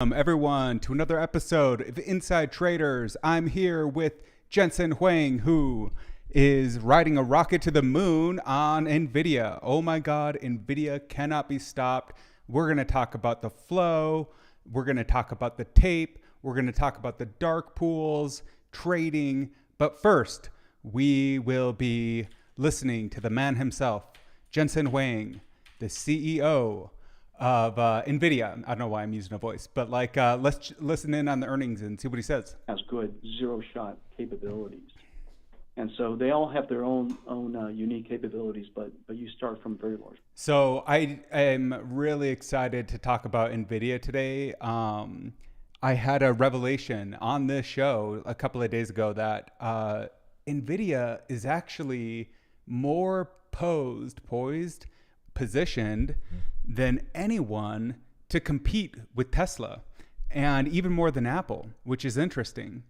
Everyone, to another episode of Inside Traders. I'm here with Jensen Huang, who is riding a rocket to the moon on NVIDIA. Oh my God, NVIDIA cannot be stopped. We're going to talk about the flow. We're going to talk about the tape. We're going to talk about the dark pools, trading. But first, we will be listening to the man himself, Jensen Huang, the CEO of NVIDIA. I don't know why I'm using a voice, but let's listen in on the earnings and see what he says. Has good zero-shot capabilities. And so they all have their own unique capabilities, but you start from very large. So I am really excited to talk about NVIDIA today. I had a revelation on this show a couple of days ago that NVIDIA is actually more positioned than anyone to compete with Tesla, and even more than Apple, which is interesting.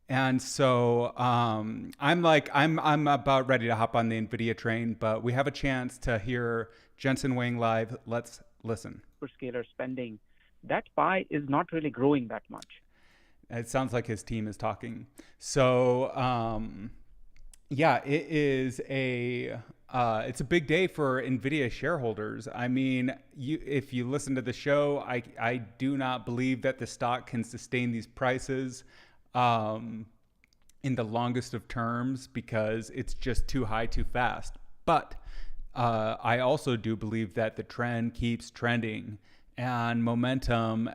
And so I'm about ready to hop on the NVIDIA train, but we have a chance to hear Jensen Huang live. Let's listen. Hyperscaler spending, that pie is not really growing that much. It sounds like his team is talking. So yeah, it is it's a big day for NVIDIA shareholders. I mean, if you listen to the show, I do not believe that the stock can sustain these prices in the longest of terms because it's just too high too fast. But I also do believe that the trend keeps trending, and momentum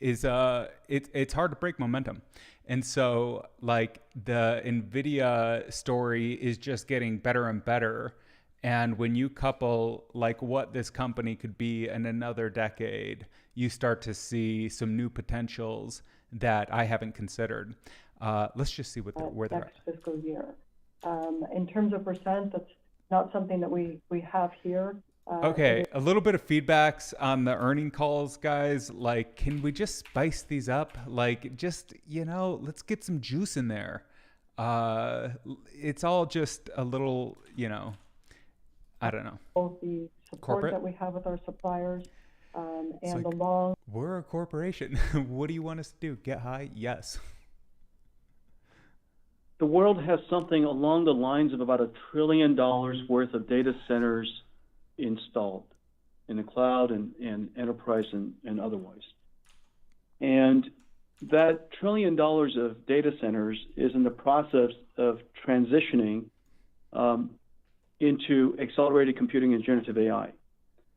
it's hard to break momentum. And so like the NVIDIA story is just getting better and better. And when you couple like what this company could be in another decade, you start to see some new potentials that I haven't considered. Let's just see where they're next fiscal year. In terms of percent, that's not something that we have here. Okay, a little bit of feedbacks on the earning calls, guys. Like, can we just spice these up? Like, just, let's get some juice in there. It's all just a little, I don't know. Both the support Corporate? that we have with our suppliers and like, the long... We're a corporation. What do you want us to do? Get high? Yes. The world has something along the lines of about $1 trillion worth of data centers installed in the cloud and enterprise and otherwise. And that $1 trillion of data centers is in the process of transitioning into accelerated computing and generative AI.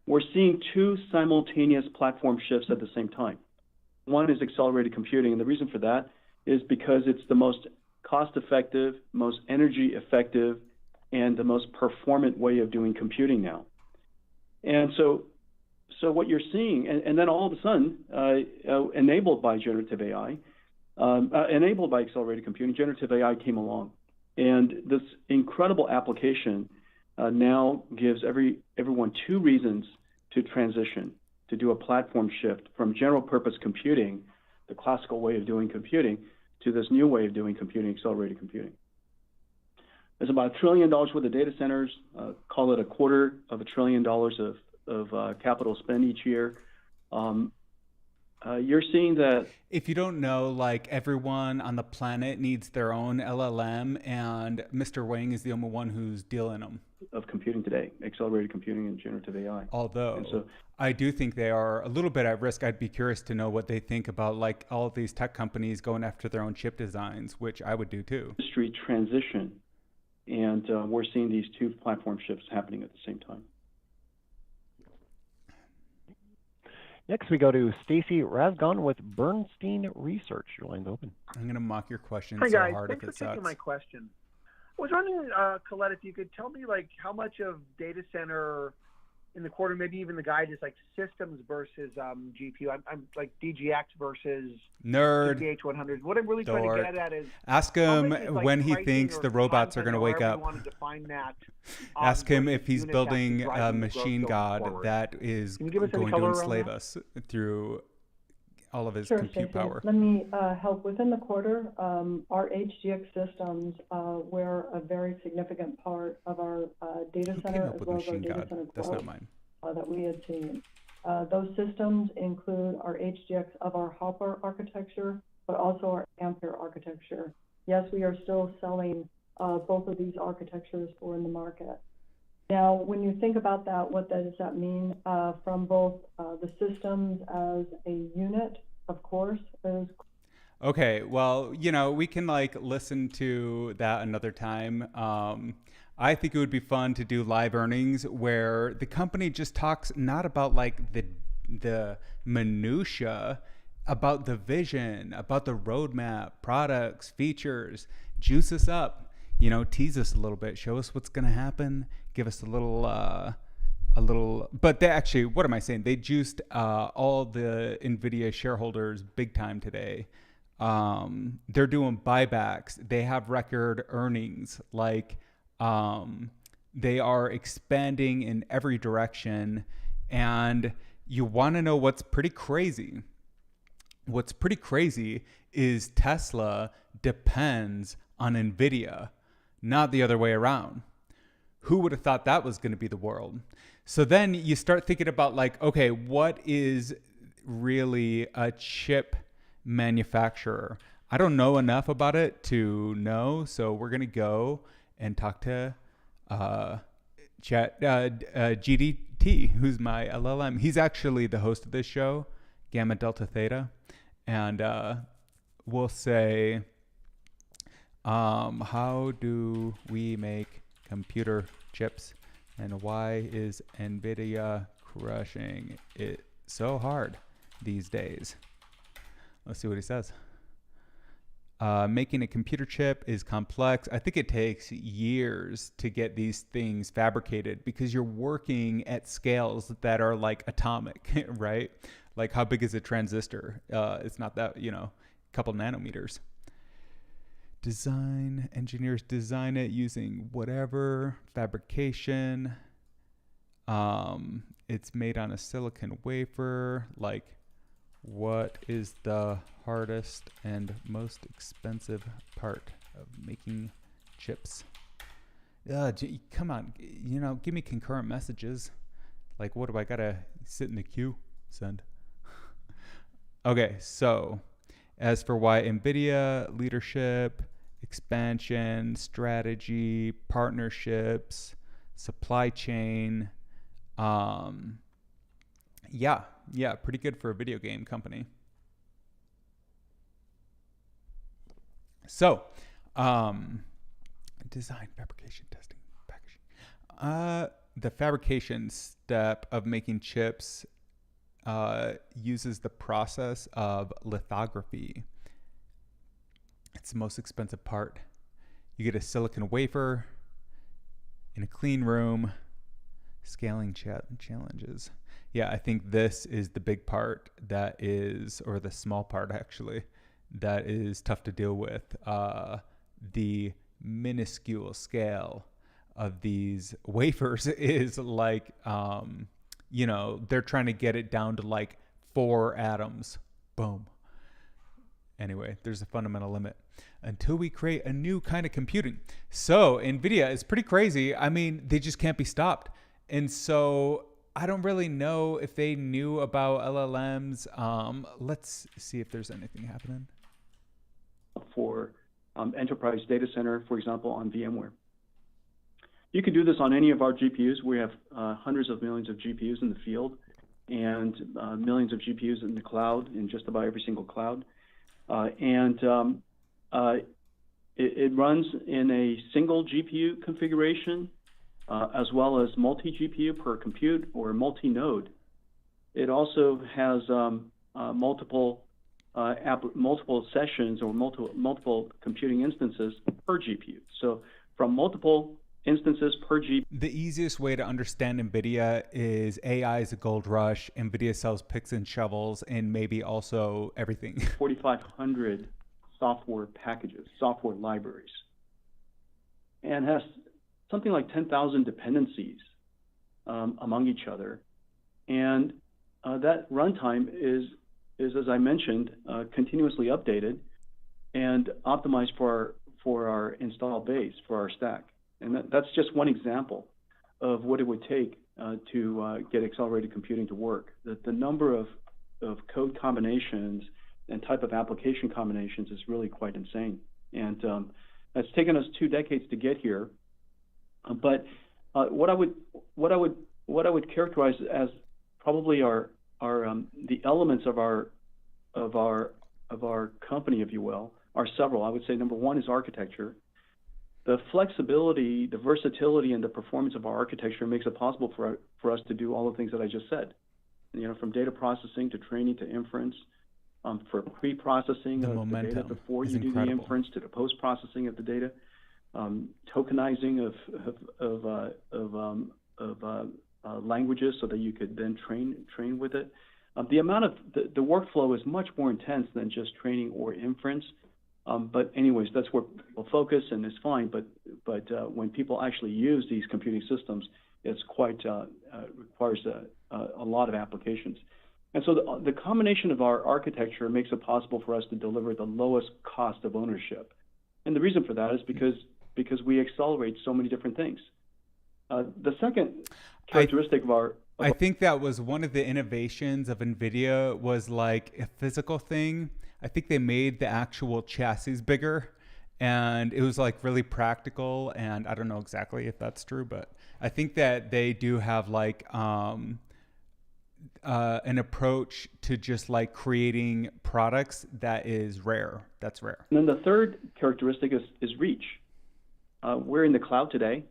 We're seeing two simultaneous platform shifts at the same time. One is accelerated computing, and the reason for that is because it's the most cost-effective, most energy-effective, and the most performant way of doing computing now. And so what you're seeing, and then all of a sudden, enabled by generative AI, enabled by accelerated computing, generative AI came along. And this incredible application now gives everyone two reasons to transition, to do a platform shift from general purpose computing, the classical way of doing computing, to this new way of doing computing, accelerated computing. There's about $1 trillion worth of data centers, call it $250 billion of capital spend each year. You're seeing that... If you don't know, like everyone on the planet needs their own LLM, and Mr. Wang is the only one who's dealing them. Of computing today, accelerated computing and generative AI. Although I do think they are a little bit at risk. I'd be curious to know what they think about like all of these tech companies going after their own chip designs, which I would do too. Industry transition. And we're seeing these two platform shifts happening at the same time. Next, we go to Stacy Rasgon with Bernstein Research. Your line's open. I'm going to mock your question Hi, so guys. hard Thanks if it for taking sucks. my question. I was wondering, Colette, if you could tell me like how much of data center in the quarter, maybe even the guide, is like systems versus GPU. I'm like DGX versus Nerd. GPH100. What I'm really trying to get at is ask him when he thinks the robots are going to wake up. Ask him if he's building a machine god that is going to enslave us through all of his compute power. Let me help. Within the quarter, our HGX systems were a very significant part of our data center as well as our data center growth that we had seen. Those systems include our HGX of our Hopper architecture, but also our Ampere architecture. Yes, we are still selling both of these architectures for in the market. Now, when you think about that, what does that mean from both the systems as a unit, of course, is Okay, well, we can like listen to that another time. I think it would be fun to do live earnings where the company just talks not about like the minutia, about the vision, about the roadmap, products, features, juice us up, tease us a little bit, show us what's going to happen, give us a little, but they actually, what am I saying? They juiced all the NVIDIA shareholders big time today. They're doing buybacks. They have record earnings. Like, they are expanding in every direction. And you want to know what's pretty crazy? What's pretty crazy is Tesla depends on NVIDIA, not the other way around. Who would have thought that was going to be the world? So then you start thinking about like, okay, what is really a chip manufacturer? I don't know enough about it to know, so we're going to go and talk to GDT, who's my LLM. He's actually the host of this show, Gamma Delta Theta. And we'll say, how do we make computer chips, and why is NVIDIA crushing it so hard these days? Let's see what he says. Making a computer chip is complex. I think it takes years to get these things fabricated because you're working at scales that are like atomic, right? Like how big is a transistor? It's not that, a couple nanometers. Engineers design it using whatever fabrication. It's made on a silicon wafer. Like, what is the hardest and most expensive part of making chips? Come on, give me concurrent messages. Like, what do I gotta sit in the queue? Send. Okay, so as for why NVIDIA, leadership, expansion, strategy, partnerships, supply chain, pretty good for a video game company. So, design, fabrication, testing, packaging. The fabrication step of making chips uses the process of lithography. It's the most expensive part. You get a silicon wafer in a clean room, scaling challenges. Yeah, I think this is the big part that is, or the small part actually, that is tough to deal with. The minuscule scale of these wafers is like, they're trying to get it down to like 4 atoms. Boom. Anyway, there's a fundamental limit until we create a new kind of computing. So NVIDIA is pretty crazy. I mean, they just can't be stopped. And so I don't really know if they knew about LLMs. Let's see if there's anything happening. For enterprise data center, for example, on VMware. You can do this on any of our GPUs. We have hundreds of millions of GPUs in the field and millions of GPUs in the cloud, in just about every single cloud. It runs in a single GPU configuration, as well as multi-GPU per compute or multi-node. It also has multiple sessions or multiple computing instances per GPU. So from multiple instances per GPU. The easiest way to understand NVIDIA is AI is a gold rush. NVIDIA sells picks and shovels and maybe also everything. 4,500 software packages, software libraries, and has something like 10,000 dependencies among each other. And that runtime is, as I mentioned, continuously updated and optimized for our install base, for our stack. And that's just one example of what it would take to get accelerated computing to work. The number of code combinations and type of application combinations is really quite insane. And it's taken us 2 decades to get here. But what I would characterize as probably the elements of our company, if you will, are several. I would say number one is architecture. The flexibility, the versatility, and the performance of our architecture makes it possible for us to do all the things that I just said. From data processing to training to inference, for pre-processing of the data before you do the inference to the post-processing of the data, tokenizing of languages so that you could then train with it. The amount of the workflow is much more intense than just training or inference. But anyways, that's where people focus, and it's fine. But when people actually use these computing systems, it's quite requires a lot of applications. And so the combination of our architecture makes it possible for us to deliver the lowest cost of ownership. And the reason for that is because we accelerate so many different things. The second characteristic I think that was one of the innovations of NVIDIA was like a physical thing. I think they made the actual chassis bigger, and it was like really practical. And I don't know exactly if that's true, but I think that they do have like an approach to just like creating products that is rare. That's rare. And then the third characteristic is reach. We're in the cloud today,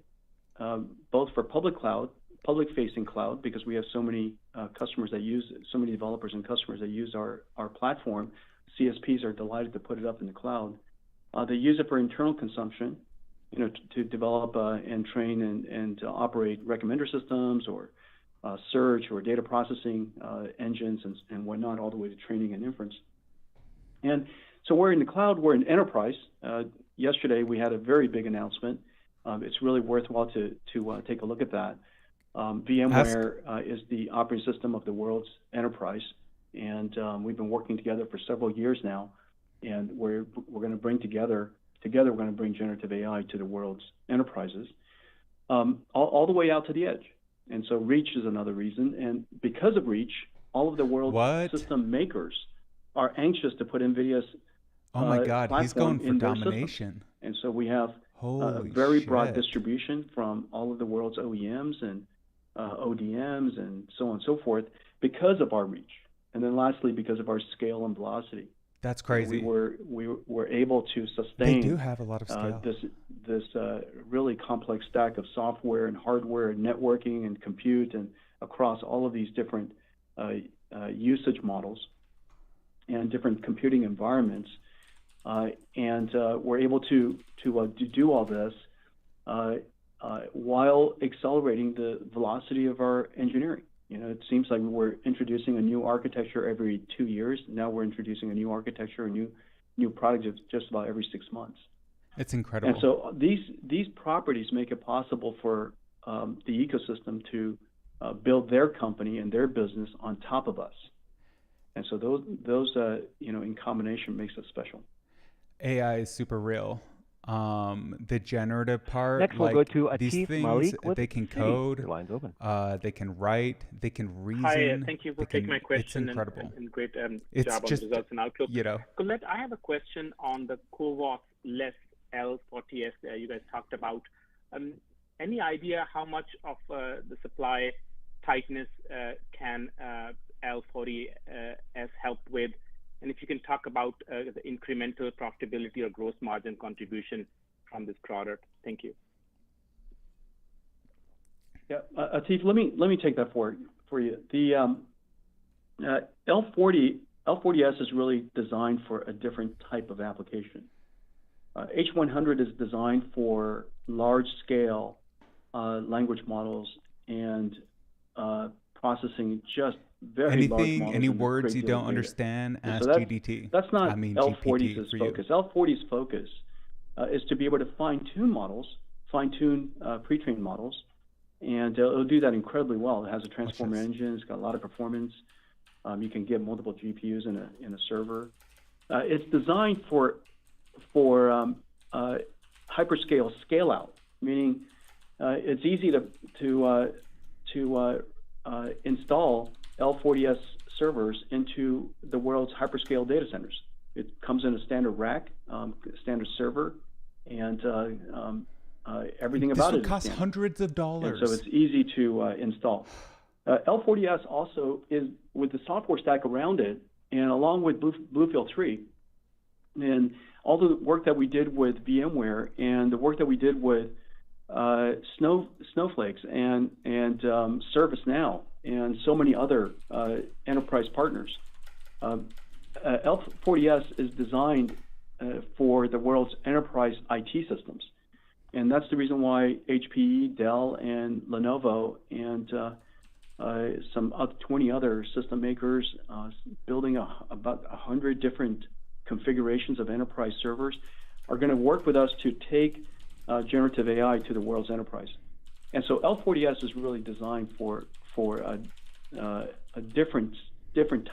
both for public-facing cloud, because we have so many customers that use it, so many developers and customers that use our platform. CSPs are delighted to put it up in the cloud. They use it for internal consumption, to develop and train and to operate recommender systems or search or data processing engines and whatnot, all the way to training and inference. And so we're in the cloud, we're in enterprise. Yesterday we had a very big announcement. It's really worthwhile to take a look at that. VMware is the operating system of the world's enterprise, and we've been working together for several years now, and we're going to bring together we're going to bring generative AI to the world's enterprises, all the way out to the edge. And so reach is another reason, and because of reach, all of the world's system makers are anxious to put NVIDIA's oh my God, he's going for domination. And so we have a very broad distribution from all of the world's OEMs and ODMs and so on and so forth because of our reach. And then lastly, because of our scale and velocity. That's crazy. We were able to sustain. They do have a lot of scale. This really complex stack of software and hardware and networking and compute and across all of these different usage models and different computing environments. And we're able to do all this while accelerating the velocity of our engineering. It seems like we're introducing a new architecture every 2 years. Now we're introducing a new architecture, a new product just about every 6 months. It's incredible. And so these properties make it possible for the ecosystem to build their company and their business on top of us. And so those in combination makes it special. AI is super real. The generative part, next we'll go to these Atif things, Malik with they can Citi. code, Your line's open. they can write, they can reason. Hi, thank you for taking my question. It's incredible. And great job just, on results and outlook. Colette, I have a question on the CoWoS-less L40S you guys talked about. Any idea how much of the supply tightness can L40S help with? And if you can talk about the incremental profitability or gross margin contribution from this product. Thank you. Yeah, Atif, let me take that for you. The L40S is really designed for a different type of application. H100 is designed for large-scale language models and processing just very large models. Any words you don't understand, ask GDT. That's not L40's GPT focus. L40's focus is to be able to fine-tune models, pre-trained models, and it'll do that incredibly well. It has a transformer engine. It's got a lot of performance. You can get multiple GPUs in a server. It's designed for hyperscale scale-out, meaning it's easy install L40S servers into the world's hyperscale data centers. It comes in a standard rack, standard server, and everything about it. This would cost hundreds of dollars. And so it's easy to install. L40S also is with the software stack around it, and along with Bluefield 3, and all the work that we did with VMware and the work that we did with Snowflakes and ServiceNow and so many other enterprise partners. L40S is designed for the world's enterprise IT systems. And that's the reason why HPE, Dell, and Lenovo, and some 20 other system makers building about 100 different configurations of enterprise servers are going to work with us to take generative AI to the world's enterprise. And so L40S is really designed for a different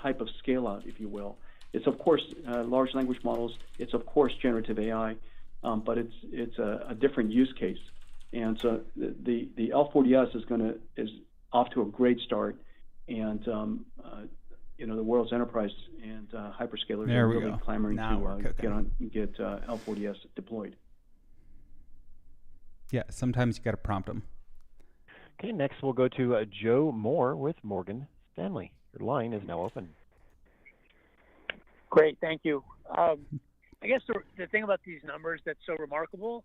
type of scale out, if you will. It's of course large language models. It's of course generative AI, but it's a different use case. And so the L40S is off to a great start, and the world's enterprise and hyperscalers are really clamoring to get L40S deployed. Yeah, sometimes you got to prompt them. Okay, next we'll go to Joe Moore with Morgan Stanley. Your line is now open. Great, thank you. I guess the thing about these numbers that's so remarkable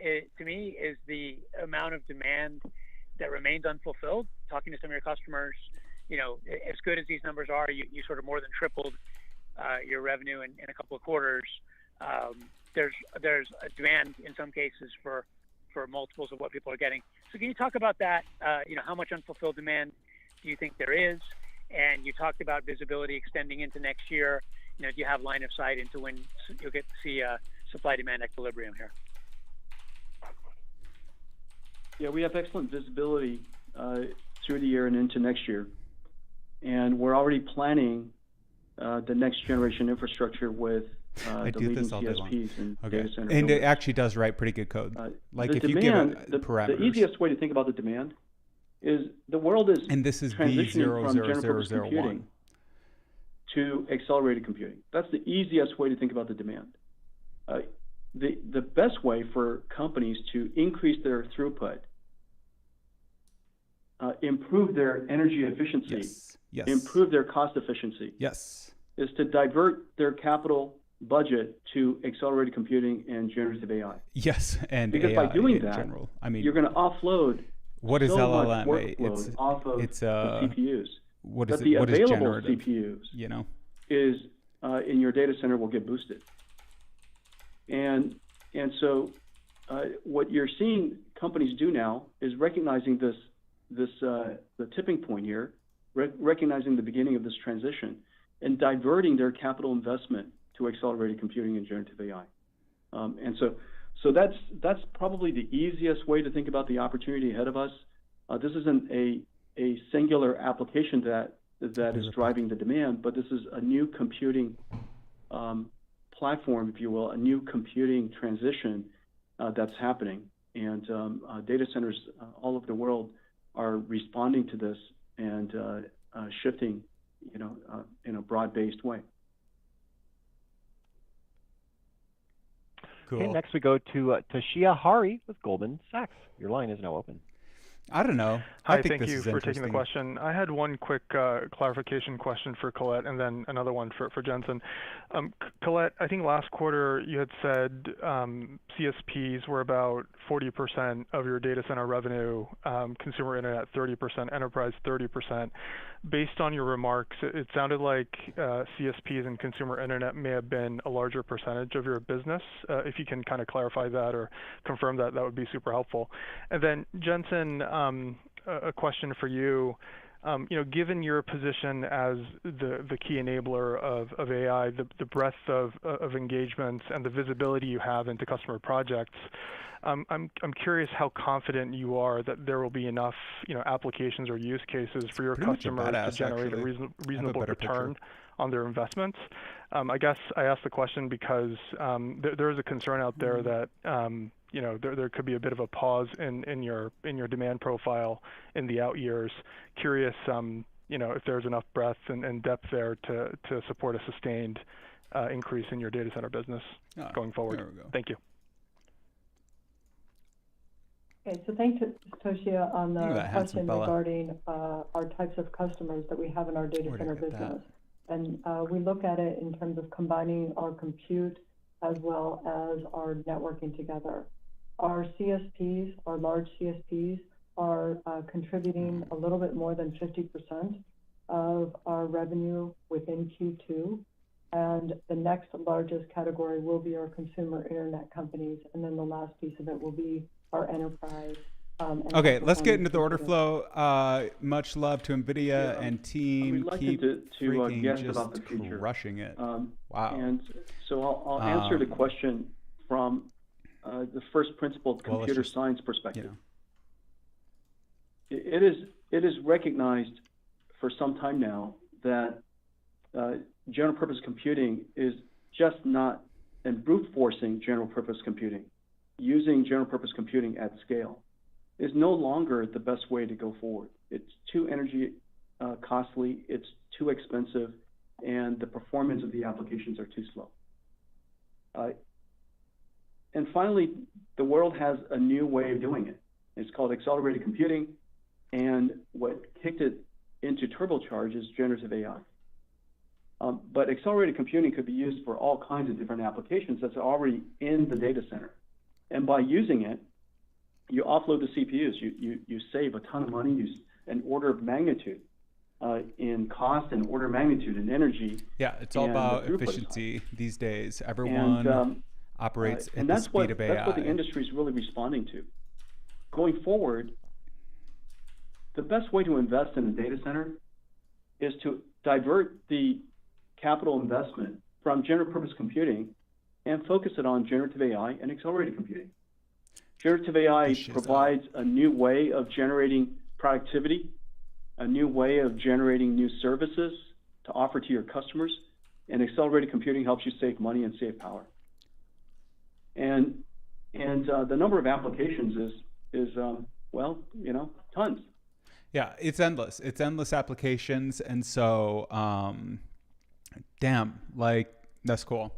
to me is the amount of demand that remains unfulfilled. Talking to some of your customers, as good as these numbers are, you sort of more than tripled your revenue in a couple of quarters. There's a demand in some cases for multiples of what people are getting. So can you talk about that? How much unfulfilled demand do you think there is? And you talked about visibility extending into next year. Do you have line of sight into when you'll get to see supply-demand equilibrium here? Yeah, we have excellent visibility through the year and into next year. And we're already planning the next generation infrastructure with the leading CSPs and data center And builders. it actually does write pretty good code. If you give it parameters. The easiest way to think about the demand is the world is transitioning from general purpose computing to accelerated computing. That's the easiest way to think about the demand. The best way for companies to increase their throughput, improve their energy efficiency, improve their cost efficiency, is to divert their capital budget to accelerated computing and generative AI. Yes, and because AI by doing in that, general. I mean, you're going to offload what is so LLM? much workload off of the CPUs. What but is the what is available generative? CPUs is in your data center will get boosted. And so what you're seeing companies do now is recognizing the tipping point here, recognizing the beginning of this transition, and diverting their capital investment to accelerated computing and generative AI. And so that's probably the easiest way to think about the opportunity ahead of us. This isn't a singular application that is driving the demand, but this is a new computing platform, if you will, a new computing transition that's happening. And data centers all over the world are responding to this and shifting, in a broad-based way. Cool. Okay, next we go to Toshiya Hari with Goldman Sachs. Your line is now open. I don't know. Hi, thank you for taking the question. I had one quick clarification question for Colette and then another one for Jensen. Colette, I think last quarter you had said CSPs were about 40% of your data center revenue, consumer internet 30%, enterprise 30%. Based on your remarks, it sounded like CSPs and consumer internet may have been a larger percentage of your business. If you can kind of clarify that or confirm that, that would be super helpful. And then Jensen, a question for you. Given your position as the key enabler of AI, the breadth of engagements and the visibility you have into customer projects, I'm curious how confident you are that there will be enough applications or use cases for your customers to generate a reasonable return on their investments. I guess I asked the question because there is a concern out there that there could be a bit of a pause in your demand profile in the out years. Curious, if there's enough breadth and depth there to support a sustained increase in your data center business going forward. There we go. Thank you. Okay, so thanks, Toshia, on Look at the that handsome question fella. regarding our types of customers that we have in our data Where'd I center get that? business. And we look at it in terms of combining our compute as well as our networking together. Our CSPs, our large CSPs, are contributing a little bit more than 50% of our revenue within Q2. And the next largest category will be our consumer internet companies. And then the last piece of it will be our enterprise. Okay, let's get into the order flow. Much love to NVIDIA and team. Reluctant to guess about the future. Crushing it. Wow. And so I'll answer the question from the first principle computer science perspective. It is recognized for some time now that general purpose computing is just not, and brute forcing general purpose computing, using general purpose computing at scale, is no longer the best way to go forward. It's too energy costly, it's too expensive, and the performance of the applications are too slow. And finally, the world has a new way of doing it. It's called accelerated computing, and what kicked it into turbocharge is generative AI. But accelerated computing could be used for all kinds of different applications that's already in the data center. And by using it, you offload the CPUs. You save a ton of money, an order of magnitude in cost and order of magnitude in energy. Yeah, it's all about efficiency these days. Everyone operates at the speed of AI. That's what the industry is really responding to. Going forward, the best way to invest in a data center is to divert the capital investment from general purpose computing and focus it on generative AI and accelerated computing. Generative AI provides a new way of generating productivity, a new way of generating new services to offer to your customers, and accelerated computing helps you save money and save power. And the number of applications is tons. Yeah, it's endless. It's endless applications, and so that's cool.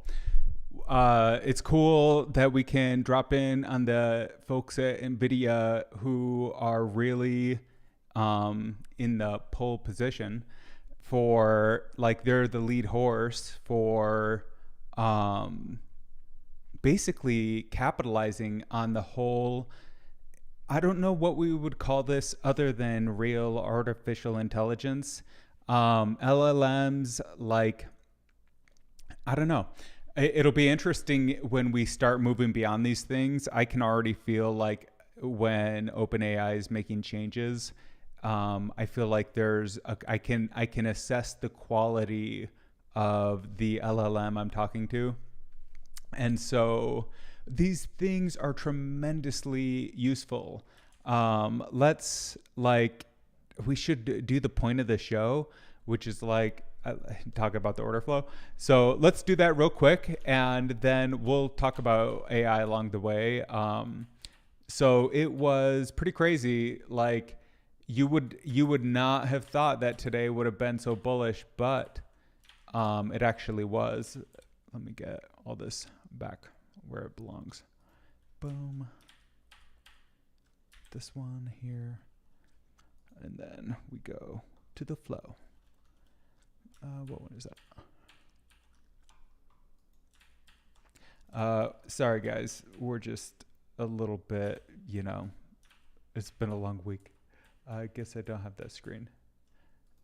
It's cool that we can drop in on the folks at NVIDIA who are really in the pole position for, they're the lead horse for basically capitalizing on the whole, I don't know what we would call this other than real artificial intelligence. LLMs, I don't know. It'll be interesting when we start moving beyond these things. I can already feel like when OpenAI is making changes, I feel like I can assess the quality of the LLM I'm talking to. And so these things are tremendously useful. We should do the point of the show, which is talk about the order flow. So let's do that real quick, and then we'll talk about AI along the way. So it was pretty crazy. You would not have thought that today would have been so bullish, but it actually was. Let me get all this back where it belongs. Boom. This one here. And then we go to the flow. What one is that? Sorry guys, we're just a little bit, it's been a long week. I guess I don't have that screen.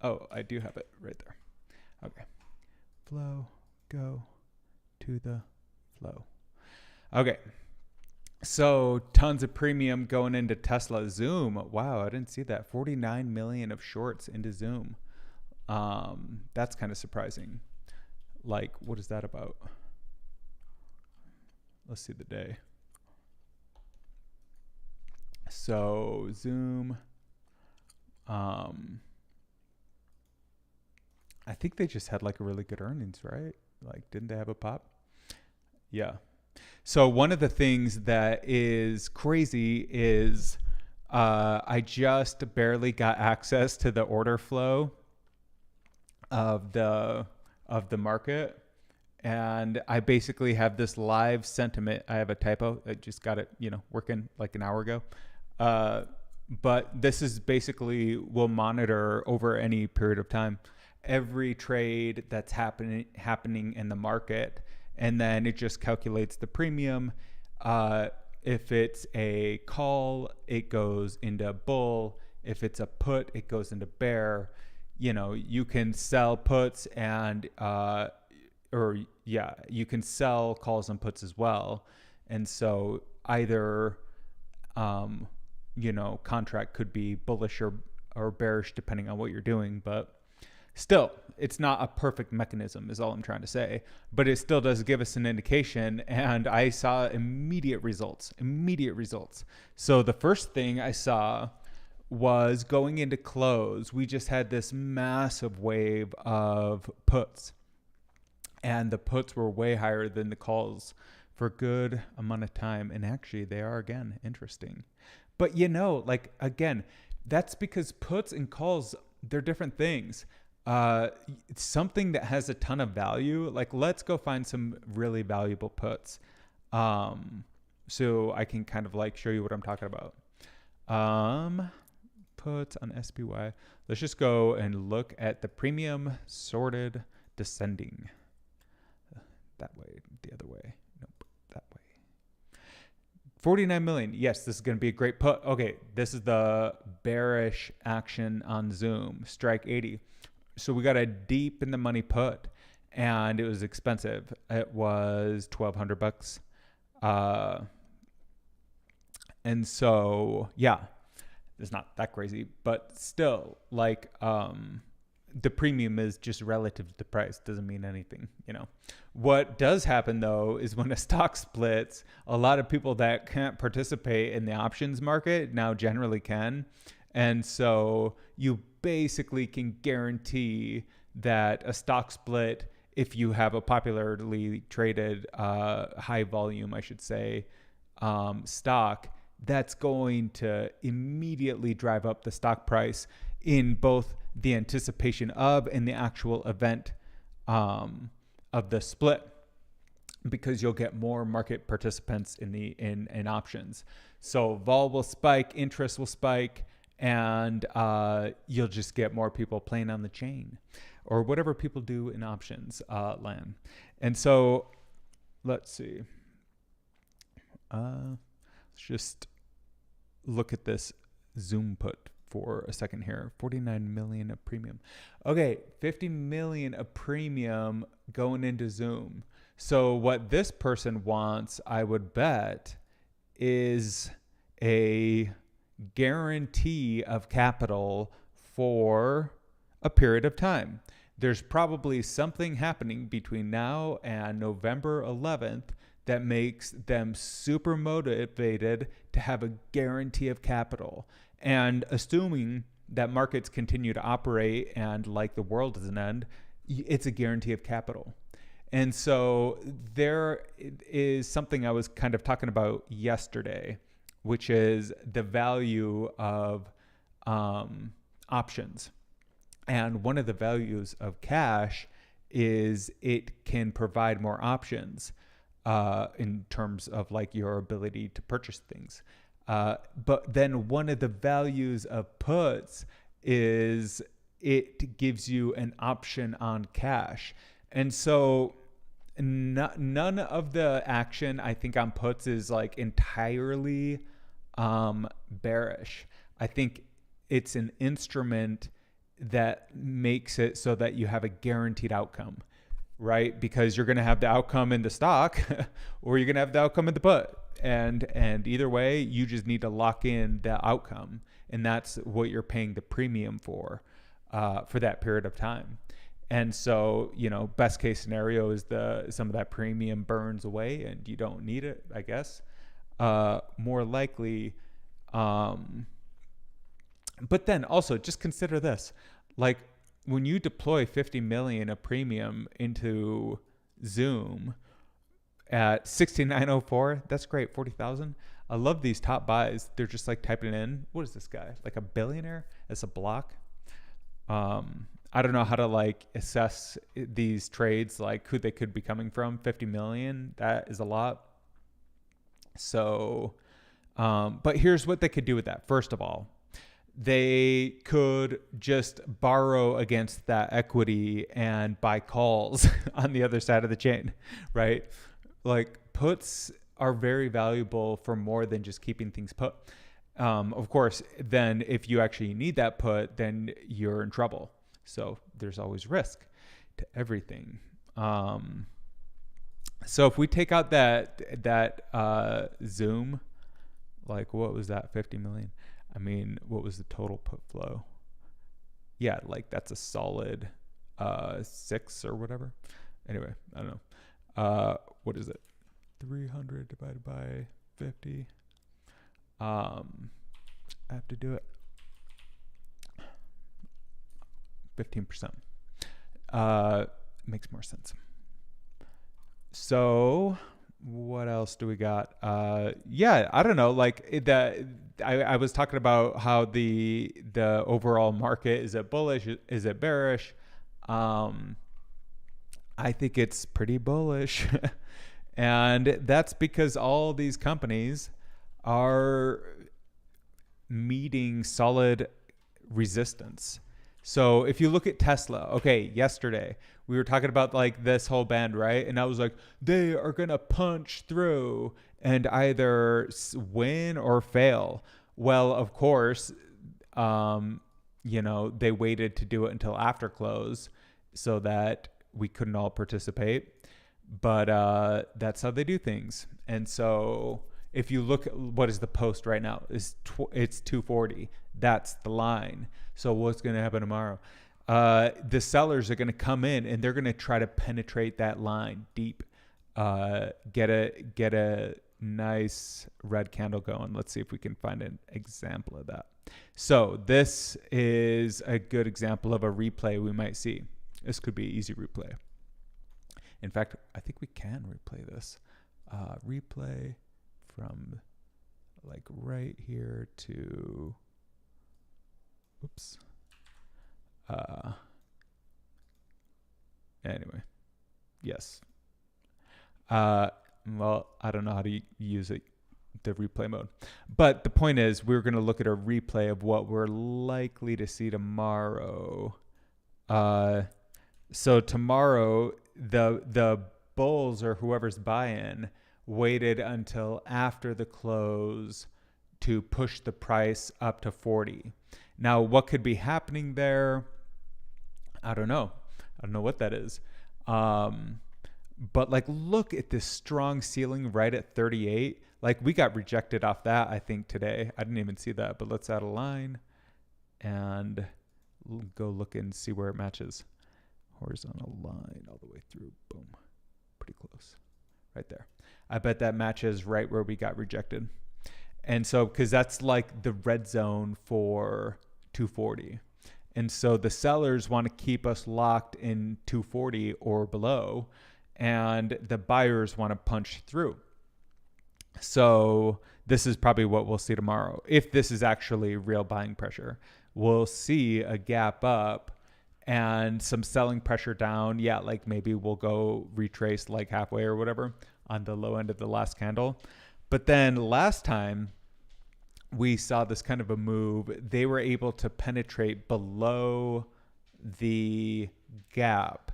Oh, I do have it right there. Okay. Flow, go to the flow. Okay. So tons of premium going into Tesla. Zoom. Wow, I didn't see that. 49 million of shorts into Zoom. That's kind of surprising. What is that about? Let's see the day. So Zoom, I think they just had a really good earnings, right? Like, didn't they have a pop? Yeah. So one of the things that is crazy is I just barely got access to the order flow of the market, and I basically have this live sentiment. I have a typo. I just got it, working like an hour ago. But this is basically, we'll monitor over any period of time every trade that's happening in the market, and then it just calculates the premium. If it's a call, it goes into bull. If it's a put, it goes into bear. You can sell puts and you can sell calls and puts as well. And so either contract could be bullish or bearish depending on what you're doing, but still, it's not a perfect mechanism is all I'm trying to say, but it still does give us an indication. And I saw immediate results. So the first thing I saw was going into close, we just had this massive wave of puts, and the puts were way higher than the calls for a good amount of time. And actually they are, again, interesting. But again, that's because puts and calls, they're different things. Something that has a ton of value, like let's go find some really valuable puts. So I can kind of like show you what I'm talking about. Puts on SPY. Let's just go and look at the premium sorted descending. That way, the other way. Nope, that way. 49 million. Yes, this is going to be a great put. Okay, this is the bearish action on Zoom. Strike 80. So we got a deep in the money put, and it was expensive. It was $1,200. And so, yeah, it's not that crazy, but still, like, the premium is just relative to the price. Doesn't mean anything, What does happen, though, is when a stock splits, a lot of people that can't participate in the options market now generally can. And so you basically can guarantee that a stock split, if you have a popularly traded, high volume, I should say, stock, that's going to immediately drive up the stock price in both the anticipation of and the actual event of the split, because you'll get more market participants in options. So vol will spike, interest will spike, and you'll just get more people playing on the chain or whatever people do in options land. And so let's see. Let's just look at this Zoom put for a second here. 49 million of premium. Okay, 50 million of premium going into Zoom. So what this person wants, I would bet, is a guarantee of capital for a period of time. There's probably something happening between now and November 11th that makes them super motivated to have a guarantee of capital. And assuming that markets continue to operate and like the world doesn't end, it's a guarantee of capital. And so there is something I was kind of talking about yesterday, which is the value of options. And one of the values of cash is it can provide more options in terms of like your ability to purchase things. But then one of the values of puts is it gives you an option on cash. And so none of the action I think on puts is like entirely bearish. I think it's an instrument that makes it so that you have a guaranteed outcome, right? Because you're going to have the outcome in the stock or you're going to have the outcome in the put. And either way, you just need to lock in the outcome. And that's what you're paying the premium for that period of time. And so, best case scenario is some of that premium burns away and you don't need it, I guess. More likely. But then also just consider this, like when you deploy 50 million of premium into Zoom at 6904. That's great. 40,000. I love these top buys. They're just like typing in, what is this guy? Like a billionaire as a block. I don't know how to like assess these trades, like who they could be coming from. 50 million. That is a lot. So, but here's what they could do with that. First of all, they could just borrow against that equity and buy calls on the other side of the chain, right? Like puts are very valuable for more than just keeping things put. Of course, then if you actually need that put, then you're in trouble. So there's always risk to everything. So if we take out that Zoom, like what was that, 50 million? I mean, what was the total put flow? Yeah, like that's a solid 6 or whatever. Anyway, I don't know. What is it? 300 divided by 50. I have to do it. 15%. Makes more sense. So what else do we got? Yeah, I don't know. Like I was talking about how the overall market, is it bullish? Is it bearish? I think it's pretty bullish. And that's because all these companies are meeting solid resistance. So if you look at Tesla, okay, yesterday we were talking about like this whole band, right? And I was like, they are going to punch through and either win or fail. Well, of course, they waited to do it until after close so that we couldn't all participate. But that's how they do things. And so if you look at what is the post right now, it's 240. That's the line. So what's going to happen tomorrow? The sellers are going to come in and they're going to try to penetrate that line deep. Get a nice red candle going. Let's see if we can find an example of that. So this is a good example of a replay we might see. This could be an easy replay. In fact, I think we can replay this. Replay from like right here to, oops. Anyway, yes. Well, I don't know how to use it, the replay mode. But the point is, we're going to look at a replay of what we're likely to see tomorrow. So tomorrow, the bulls or whoever's buy-in waited until after the close to push the price up to 40. Now, what could be happening there? I don't know. I don't know what that is. But like, look at this strong ceiling right at 38. Like we got rejected off that, I think, today. I didn't even see that, but let's add a line and go look and see where it matches. Horizontal line all the way through. Boom. Pretty close. Right there. I bet that matches right where we got rejected. And so, because that's like the red zone for 240. And so the sellers want to keep us locked in 240 or below, and the buyers want to punch through. So this is probably what we'll see tomorrow. If this is actually real buying pressure, we'll see a gap up and some selling pressure down. Yeah, like maybe we'll go retrace like halfway or whatever on the low end of the last candle. But then last time we saw this kind of a move, they were able to penetrate below the gap,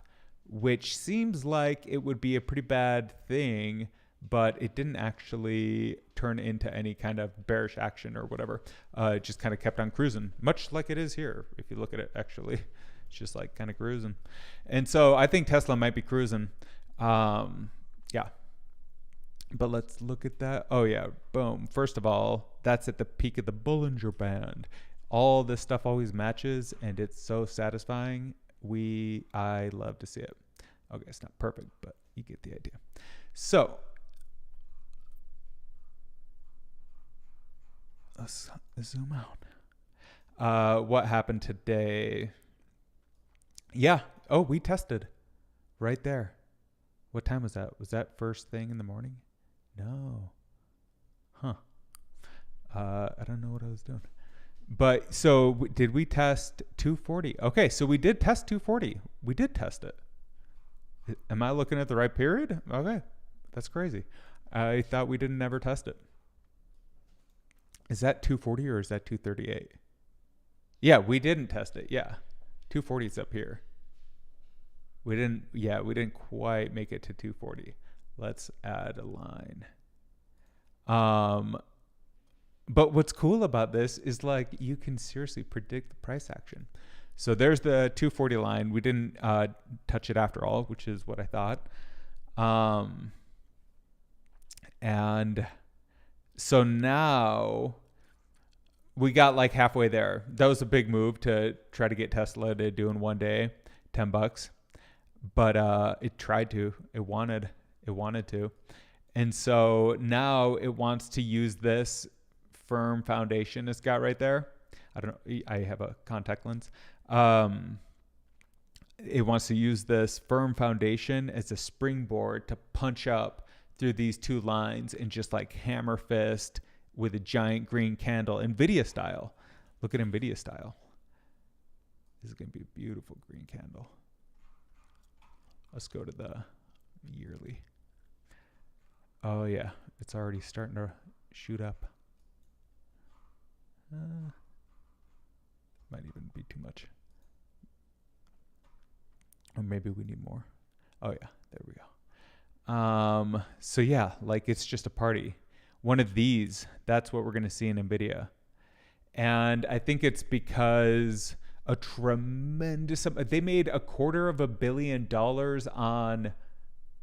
which seems like it would be a pretty bad thing, but it didn't actually turn into any kind of bearish action or whatever. It just kind of kept on cruising, much like it is here. If you look at it, actually, it's just like kind of cruising. And so I think Tesla might be cruising. Yeah. But let's look at that. Oh, yeah. Boom. First of all, that's at the peak of the Bollinger Band. All this stuff always matches, and it's so satisfying. I love to see it. Okay, it's not perfect, but you get the idea. So let's zoom out. What happened today? Yeah. Oh, we tested right there. What time was that? Was that first thing in the morning? No. Huh. I don't know what I was doing. But so did we test 240? Okay, so we did test 240. We did test it. Am I looking at the right period? Okay, that's crazy. I thought we didn't ever test it. Is that 240 or is that 238? Yeah, we didn't test it. Yeah, 240 is up here. We didn't quite make it to 240. Let's add a line. But what's cool about this is like you can seriously predict the price action. So there's the 240 line. We didn't touch it after all, which is what I thought. And so now we got like halfway there. That was a big move to try to get Tesla to do in one day, $10. But it tried to. It wanted to. And so now it wants to use this firm foundation it's got right there. I don't know. I have a contact lens. It wants to use this firm foundation as a springboard to punch up through these two lines and just like hammer fist with a giant green candle, NVDA style. Look at NVDA style. This is going to be a beautiful green candle. Let's go to the yearly. Oh yeah, it's already starting to shoot up. Might even be too much. Or maybe we need more. Oh yeah, there we go. So yeah, like it's just a party. One of these, that's what we're going to see in NVIDIA. And I think it's because a tremendous, they made $250 million on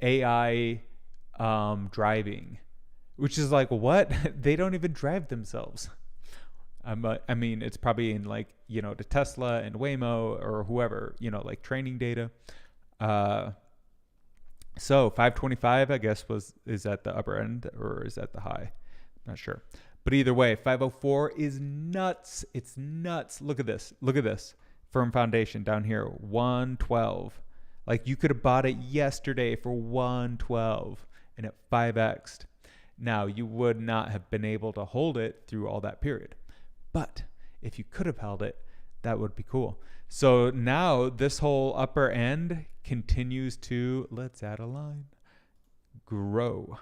AI driving, which is like, what? They don't even drive themselves. I mean, it's probably in like, you know, the Tesla and Waymo or whoever, you know, like training data. So 525, I guess, is at the upper end or is at the high? Not sure. But either way, 504 is nuts. It's nuts. Look at this. Look at this. Firm foundation down here, 112. Like you could have bought it yesterday for 112 and it 5x'd. Now, you would not have been able to hold it through all that period. But if you could have held it, that would be cool. So now this whole upper end continues to, let's add a line, grow.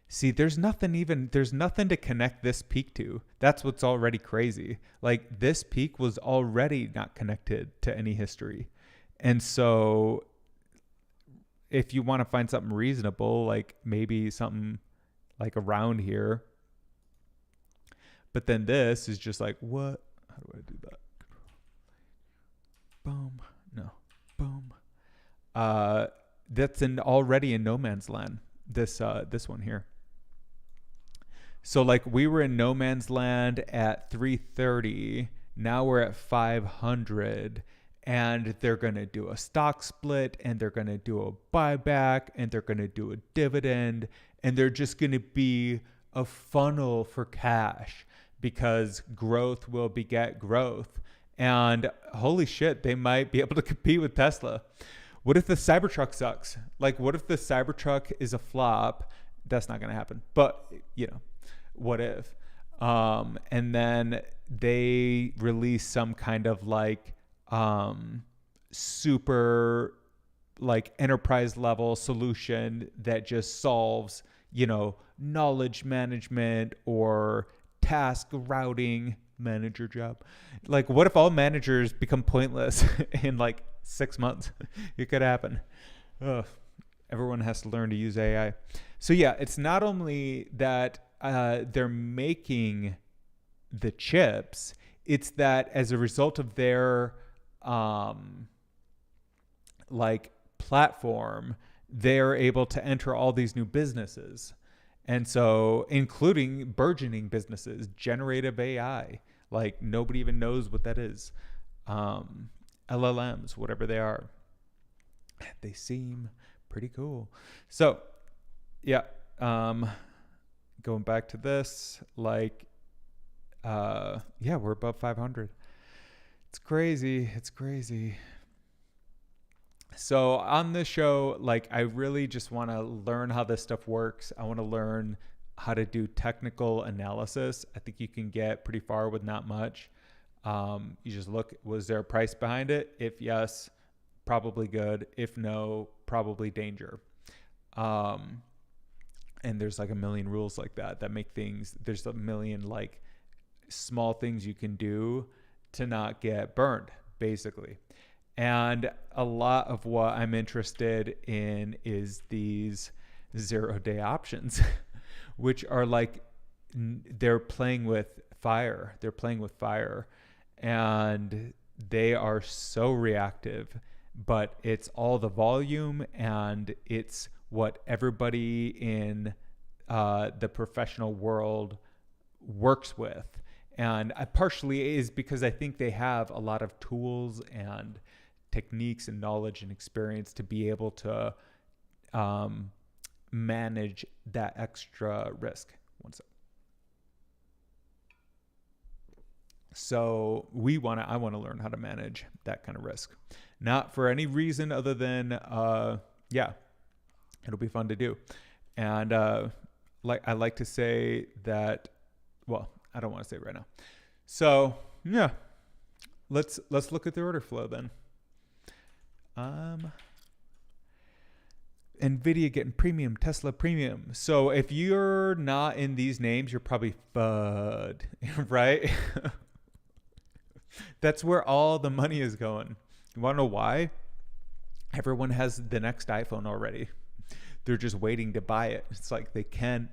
See, there's nothing to connect this peak to. That's what's already crazy. Like this peak was already not connected to any history. And so if you want to find something reasonable, like maybe something like around here, but then this is just like, what? How do I do that? Boom. No. Boom. That's already in no man's land. This one here. So like we were in no man's land at 330. Now we're at 500. And they're going to do a stock split and they're going to do a buyback and they're going to do a dividend. And they're just going to be a funnel for cash because growth will beget growth. And holy shit, they might be able to compete with Tesla. What if the Cybertruck sucks? Like, what if the Cybertruck is a flop? That's not going to happen. But, you know, what if? And then they release some kind of like super like enterprise level solution that just solves, you know, knowledge management or task routing manager job. Like what if all managers become pointless in like 6 months? It could happen. Ugh. Everyone has to learn to use AI. So yeah, it's not only that they're making the chips, it's that as a result of their like platform, they're able to enter all these new businesses. And so including burgeoning businesses, generative AI, like nobody even knows what that is. LLMs, whatever they are, they seem pretty cool. So yeah, going back to this, like, yeah, we're above 500. It's crazy. It's crazy. So on this show, like, I really just want to learn how this stuff works. I want to learn how to do technical analysis. I think you can get pretty far with not much. You just look, was there a price behind it? If yes, probably good. If no, probably danger. And there's like a million rules like that make things, there's a million like small things you can do to not get burned, basically. And a lot of what I'm interested in is these 0-day options, which are like, they're playing with fire. They're playing with fire, and they are so reactive, but it's all the volume, and it's what everybody in the professional world works with. And I partially is because I think they have a lot of tools and techniques and knowledge and experience to be able to manage that extra risk. One sec. So I want to learn how to manage that kind of risk, not for any reason other than, it'll be fun to do. And I like to say that, well, I don't want to say it right now. So yeah, let's look at the order flow then. NVIDIA getting premium, Tesla premium. So if you're not in these names, you're probably FUD, right? That's where all the money is going. You want to know why? Everyone has the next iPhone already. They're just waiting to buy it. It's like they can't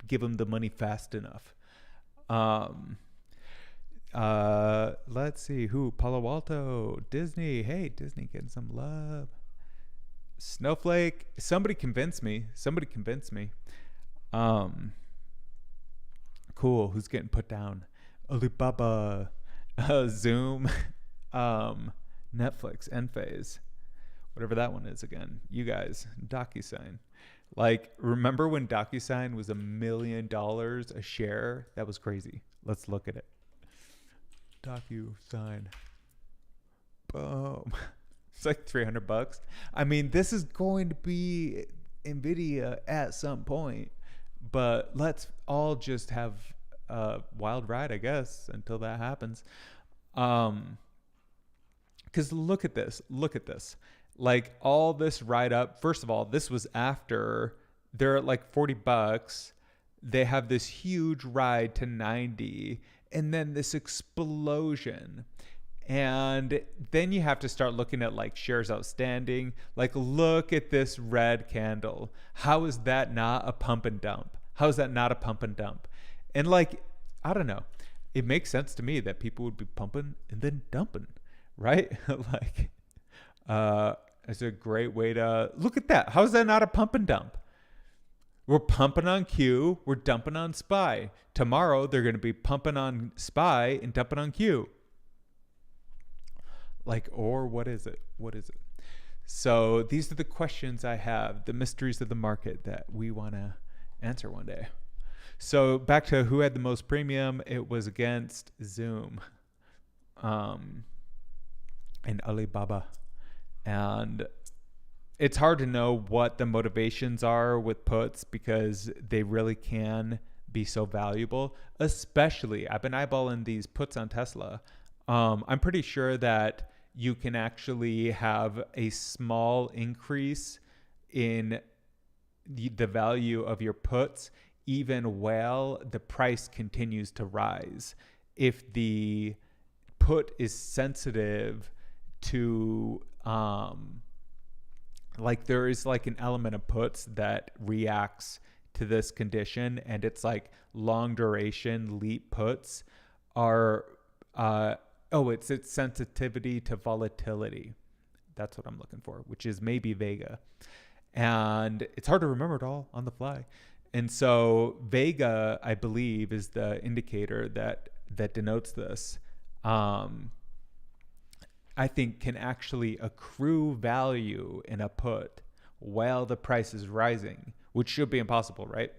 give them the money fast enough. Let's see who. Palo Alto, Disney. Hey, Disney getting some love. Snowflake. Somebody convince me. Cool. Who's getting put down? Alibaba, Zoom, Netflix, Enphase, whatever that one is again. You guys, DocuSign. Like, remember when DocuSign was $1 million a share? That was crazy. Let's look at it. DocuSign. Boom. It's like $300. I mean, this is going to be NVIDIA at some point, but let's all just have a wild ride, I guess, until that happens. Because look at this. Like, all this ride up. First of all, this was after they're at like $40. They have this huge ride to 90, and then this explosion. And then you have to start looking at like shares outstanding. Like, look at this red candle. How is that not a pump and dump? And like, I don't know. It makes sense to me that people would be pumping and then dumping, right? Like, it's a great way to look at that. How is that not a pump and dump? We're pumping on Q. We're dumping on SPY. Tomorrow, they're going to be pumping on SPY and dumping on Q. Like, or what is it? So these are the questions I have, the mysteries of the market that we want to answer one day. So back to who had the most premium. It was against Zoom and Alibaba. And it's hard to know what the motivations are with puts because they really can be so valuable. Especially, I've been eyeballing these puts on Tesla. I'm pretty sure that you can actually have a small increase in the value of your puts even while the price continues to rise. If the put is sensitive to, like, there is like an element of puts that reacts to this condition, and it's like long duration leap puts are, it's its sensitivity to volatility. That's what I'm looking for, which is maybe Vega. And it's hard to remember it all on the fly. And so Vega, I believe, is the indicator that denotes this. I think can actually accrue value in a put while the price is rising, which should be impossible, right?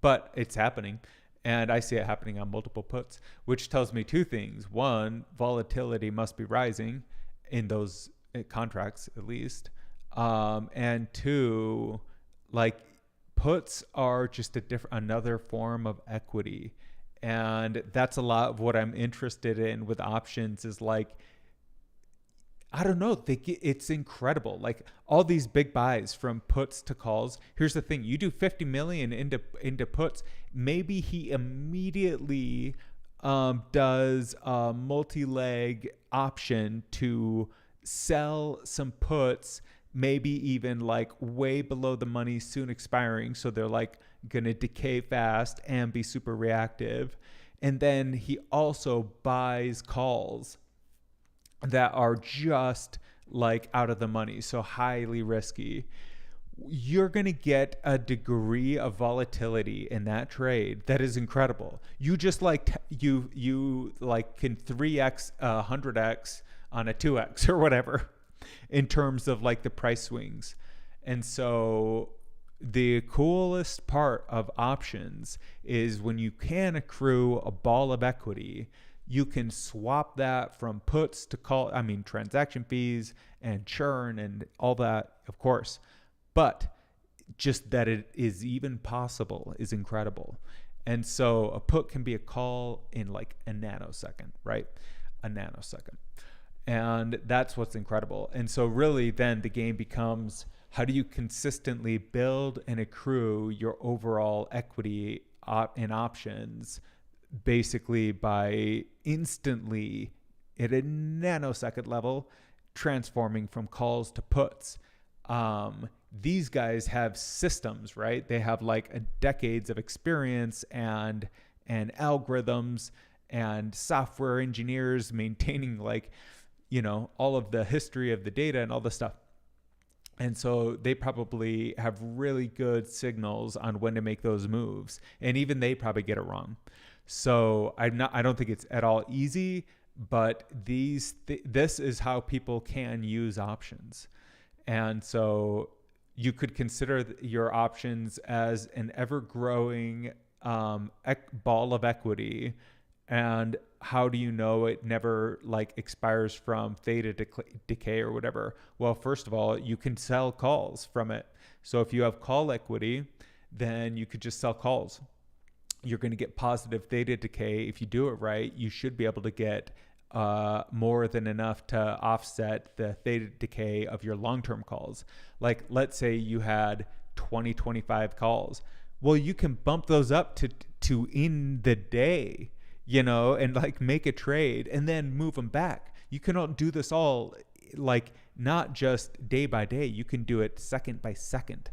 But it's happening. And I see it happening on multiple puts, which tells me two things. One, volatility must be rising in those contracts, at least. And two, like puts are just another form of equity. And that's a lot of what I'm interested in with options is like, I don't know. It's incredible. Like all these big buys from puts to calls. Here's the thing: you do 50 million into puts. Maybe he immediately does a multi-leg option to sell some puts. Maybe even like way below the money, soon expiring. So they're like gonna decay fast and be super reactive. And then he also buys calls that are just like out of the money, so highly risky. You're going to get a degree of volatility in that trade that is incredible. You just like you like can 3x 100x on a 2x or whatever in terms of like the price swings. And so the coolest part of options is when you can accrue a ball of equity, you can swap that from puts to call, transaction fees and churn and all that, of course. But just that it is even possible is incredible. And so a put can be a call in like a nanosecond, right? A nanosecond. And that's what's incredible. And so really then the game becomes, how do you consistently build and accrue your overall equity in options, basically by instantly at a nanosecond level transforming from calls to puts. These guys have systems, right? They have like decades of experience and algorithms and software engineers maintaining like, all of the history of the data and all this stuff. And so they probably have really good signals on when to make those moves. And even they probably get it wrong. So I don't think it's at all easy, but this is how people can use options. And so you could consider your options as an ever-growing ball of equity. And how do you know it never like expires from theta decay or whatever? Well, first of all, you can sell calls from it. So if you have call equity, then you could just sell calls. You're going to get positive theta decay. If you do it right, you should be able to get more than enough to offset the theta decay of your long-term calls. Like, let's say you had 20, 25 calls. Well, you can bump those up to in the day, and like make a trade and then move them back. You cannot do this all like not just day by day. You can do it second by second.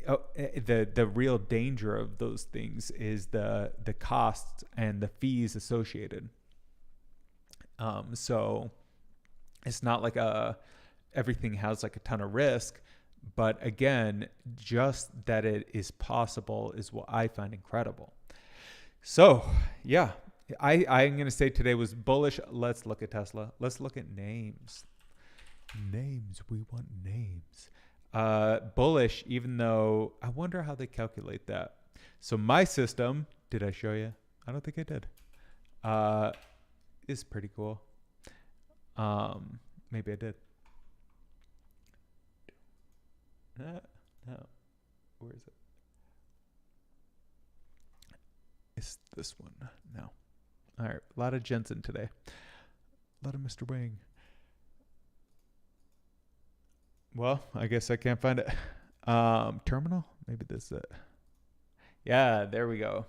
The real danger of those things is the costs and the fees associated. So it's not like everything has like a ton of risk, but again, just that it is possible is what I find incredible. So yeah, I'm going to say today was bullish. Let's look at Tesla. Let's look at names. We want names. Bullish, even though I wonder how they calculate that. So my system, did I show you? I don't think I did. Is pretty cool. Maybe I did. No. Where is it? It's this one. No. All right. A lot of Jensen today. A lot of Mr. Wang. Well, I guess I can't find it. Terminal? Maybe this is it. Yeah, there we go.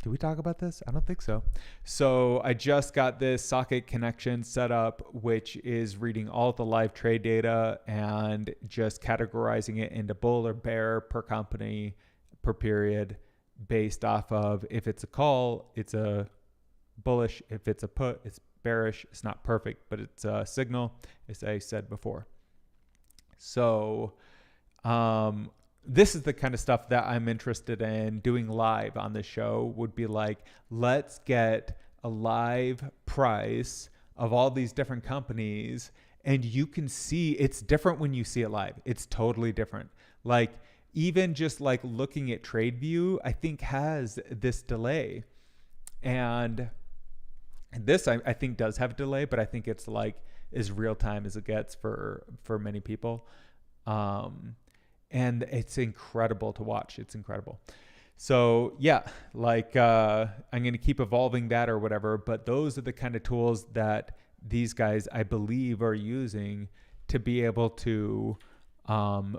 Did we talk about this? I don't think so. So I just got this socket connection set up, which is reading all the live trade data and just categorizing it into bull or bear per company, per period, based off of if it's a call, it's a bullish. If it's a put, it's bearish. It's not perfect, but it's a signal, as I said before. So this is the kind of stuff that I'm interested in doing live on the show. Would be like, let's get a live price of all these different companies, and you can see it's different when you see it live. It's totally different. Like even just like looking at TradeView, I think has this delay, and this I think does have a delay, but I think it's like as real time as it gets for many people. And it's incredible to watch. It's incredible. So yeah, like I'm going to keep evolving that or whatever, but those are the kind of tools that these guys, I believe, are using to be able to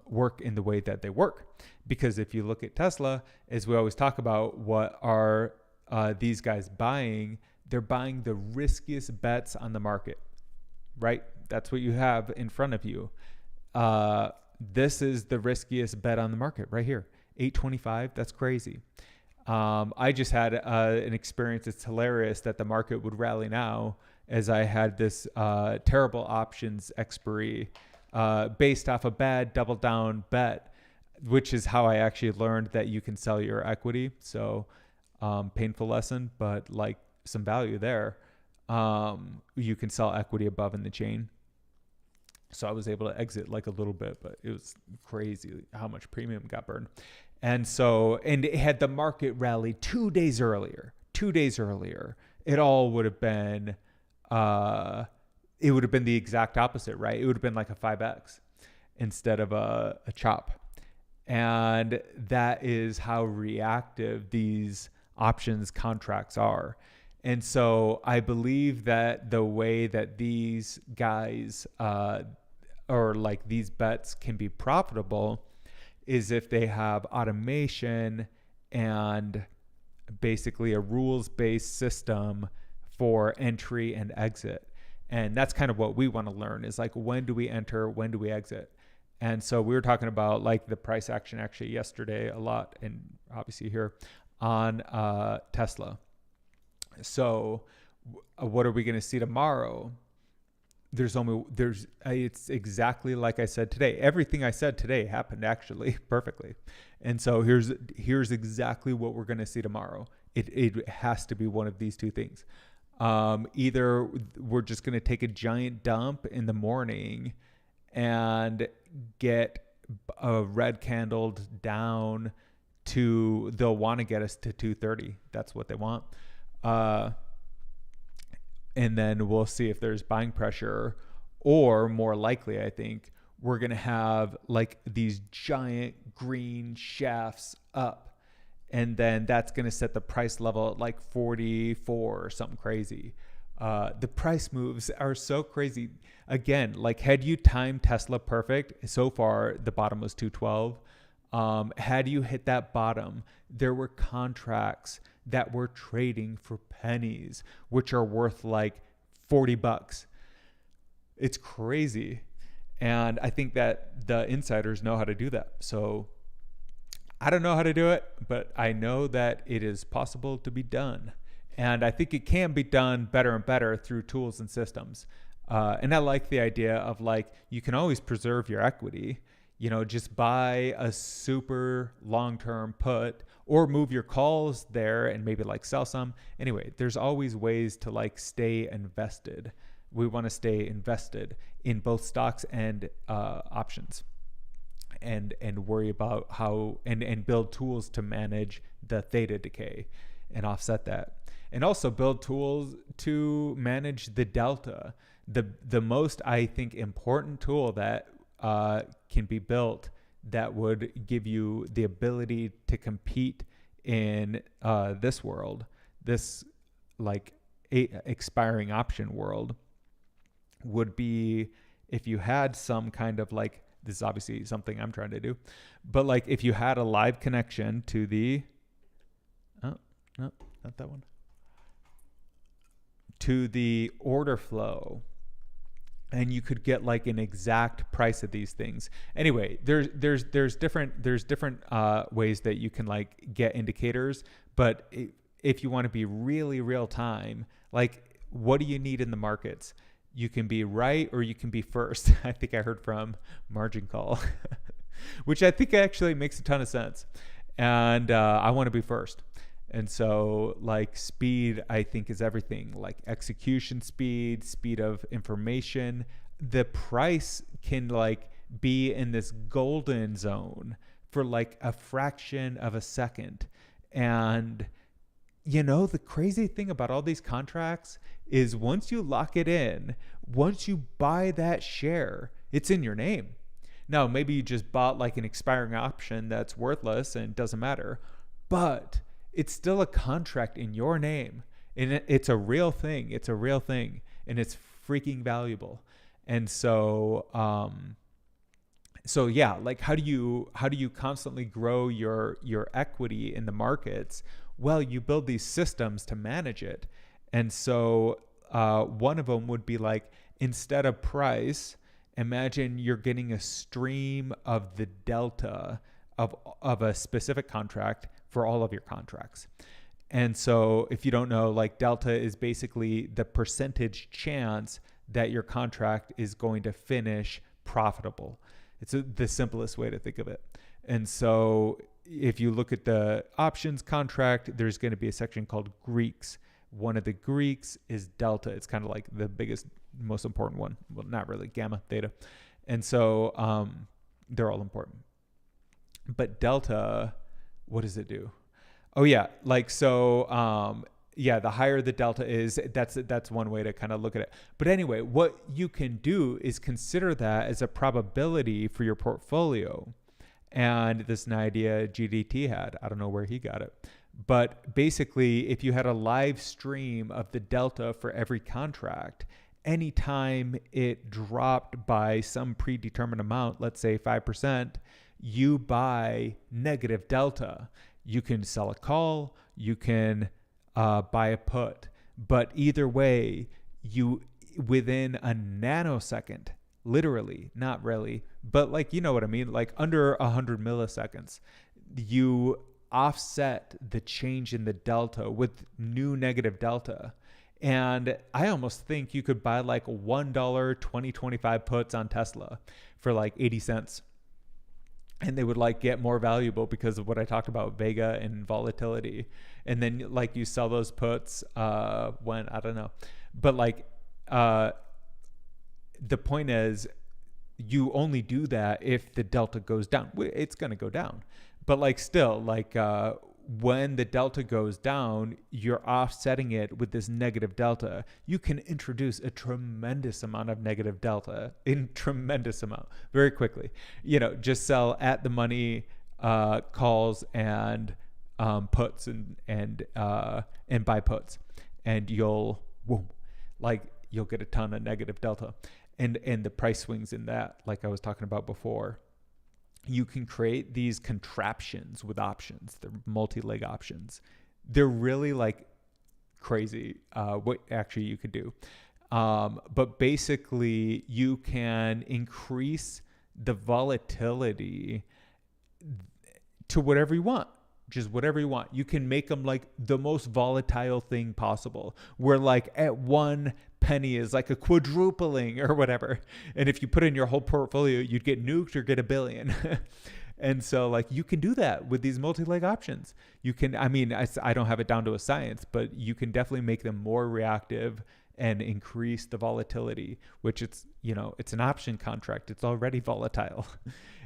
work in the way that they work. Because if you look at Tesla, as we always talk about, what are these guys buying? They're buying the riskiest bets on the market, right? That's what you have in front of you. This is the riskiest bet on the market right here. 825, that's crazy. I just had an experience. It's hilarious that the market would rally now, as I had this terrible options expiry based off a bad double down bet, which is how I actually learned that you can sell your equity. So painful lesson, but like some value there. You can sell equity above in the chain. So I was able to exit like a little bit, but it was crazy how much premium got burned. And it had the market rally 2 days earlier. 2 days earlier, it all would have been, it would have been the exact opposite, right? It would have been like a 5X instead of a chop. And that is how reactive these options contracts are. And so I believe that the way that these guys, or like these bets can be profitable is if they have automation and basically a rules-based system for entry and exit. And that's kind of what we want to learn is like, when do we enter? When do we exit? And so we were talking about like the price action actually yesterday a lot, and obviously here on Tesla. So what are we going to see tomorrow? It's exactly like I said today. Everything I said today happened actually perfectly. And so here's exactly what we're going to see tomorrow. It has to be one of these two things. Either we're just going to take a giant dump in the morning and get a red candled down to, they'll want to get us to 230. That's what they want. And then we'll see if there's buying pressure, or more likely, I think we're going to have like these giant green shafts up, and then that's going to set the price level at like 44 or something crazy. The price moves are so crazy. Again, like had you timed Tesla perfect, so far the bottom was 212. Had you hit that bottom, there were contracts that were trading for pennies, which are worth like $40. It's crazy. And I think that the insiders know how to do that. So I don't know how to do it, but I know that it is possible to be done. And I think it can be done better and better through tools and systems. And I like the idea of like, you can always preserve your equity. You know, just buy a super long-term put or move your calls there and maybe like sell some. Anyway, there's always ways to like stay invested. We want to stay invested in both stocks and options, and worry about how and build tools to manage the theta decay and offset that. And also build tools to manage the delta. The most, I think, important tool that can be built that would give you the ability to compete in this world, this like expiring option world, would be if you had some kind of like, this is obviously something I'm trying to do, but like if you had a live connection to the, oh, no, not that one, to the order flow, and you could get like an exact price of these things. Anyway, there's different ways that you can like get indicators, but if you want to be really real time, like what do you need in the markets? You can be right or you can be first. I think I heard from Margin Call, which I think actually makes a ton of sense. And I want to be first. And so like speed, I think, is everything. Like execution speed, speed of information. The price can like be in this golden zone for like a fraction of a second. And you know, the crazy thing about all these contracts is once you lock it in, once you buy that share, it's in your name. Now, maybe you just bought like an expiring option that's worthless and doesn't matter, but it's still a contract in your name, and it's a real thing. It's a real thing, and it's freaking valuable. And so, yeah, like how do you constantly grow your equity in the markets? Well, you build these systems to manage it. And so one of them would be like, instead of price, imagine you're getting a stream of the delta of a specific contract for all of your contracts. And so if you don't know, like delta is basically the percentage chance that your contract is going to finish profitable. It's the simplest way to think of it. And so if you look at the options contract, there's going to be a section called Greeks. One of the Greeks is delta. It's kind of like the biggest, most important one. Well, not really, gamma, theta. And so they're all important. But delta, what does it do? Oh yeah, like so yeah, the higher the delta is, that's one way to kind of look at it. But anyway, what you can do is consider that as a probability for your portfolio. And this is an idea GDT had. I don't know where he got it. But basically, if you had a live stream of the delta for every contract, anytime it dropped by some predetermined amount, let's say 5%, you buy negative delta. You can sell a call, you can buy a put. But either way, you within a nanosecond, literally, not really, but like, you know what I mean? Like under 100 milliseconds, you offset the change in the delta with new negative delta. And I almost think you could buy like $1 2025 puts on Tesla for like 80 cents. And they would like get more valuable because of what I talked about, Vega and volatility. And then like you sell those puts when, I don't know. But like the point is, you only do that if the delta goes down. It's going to go down. But like still, like when the delta goes down, you're offsetting it with this negative delta. You can introduce a tremendous amount of negative delta, very quickly. You know, just sell at the money calls and puts and buy puts, and you'll get a ton of negative delta, and the price swings in that, like I was talking about before. You can create these contraptions with options. They're multi-leg options. They're really like crazy what actually you could do. But basically, you can increase the volatility to whatever you want. Just whatever you want. You can make them like the most volatile thing possible, where like at 1 penny is like a quadrupling or whatever. And if you put in your whole portfolio, you'd get nuked or get $1 billion. And so like you can do that with these multi-leg options. You can, I mean, I don't have it down to a science, but you can definitely make them more reactive and increase the volatility, which it's, you know, it's an option contract. It's already volatile.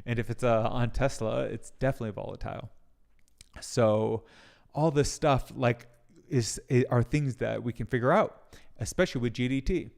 And if it's on Tesla, it's definitely volatile. So all this stuff like are things that we can figure out, especially with GDT.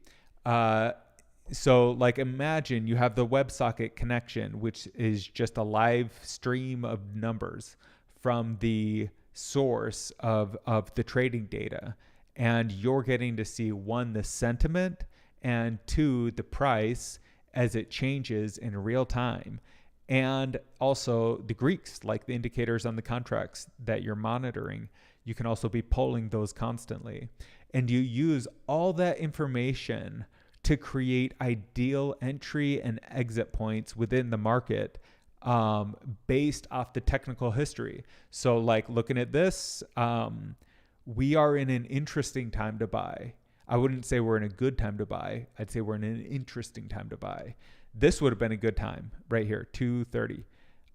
So like imagine you have the WebSocket connection, which is just a live stream of numbers from the source of the trading data. And you're getting to see 1, the sentiment, and 2, the price as it changes in real time. And also the Greeks, like the indicators on the contracts that you're monitoring, you can also be polling those constantly. And you use all that information to create ideal entry and exit points within the market based off the technical history. So like looking at this, we are in an interesting time to buy. I wouldn't say we're in a good time to buy. I'd say we're in an interesting time to buy. This would have been a good time right here, 230.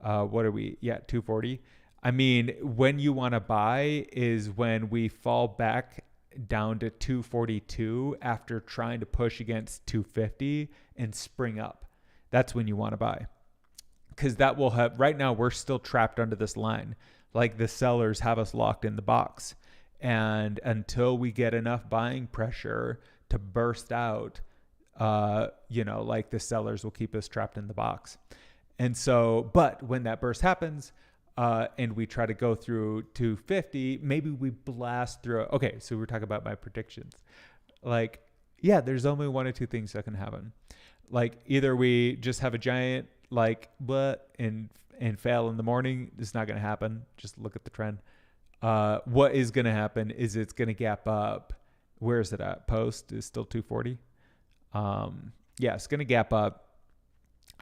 What are we? Yeah, 240. I mean, when you want to buy is when we fall back down to 242 after trying to push against 250 and spring up. That's when you want to buy. Because that will have, right now we're still trapped under this line. Like the sellers have us locked in the box. And until we get enough buying pressure to burst out, like the sellers will keep us trapped in the box. And so, but when that burst happens, and we try to go through 250, maybe we blast through. Okay, so we're talking about my predictions. Like, yeah, there's only one or two things that can happen. Like, either we just have a giant and fail in the morning. It's not going to happen. Just look at the trend. What is going to happen is it's going to gap up. Where is it at? Post is still 240. Yeah, it's going to gap up.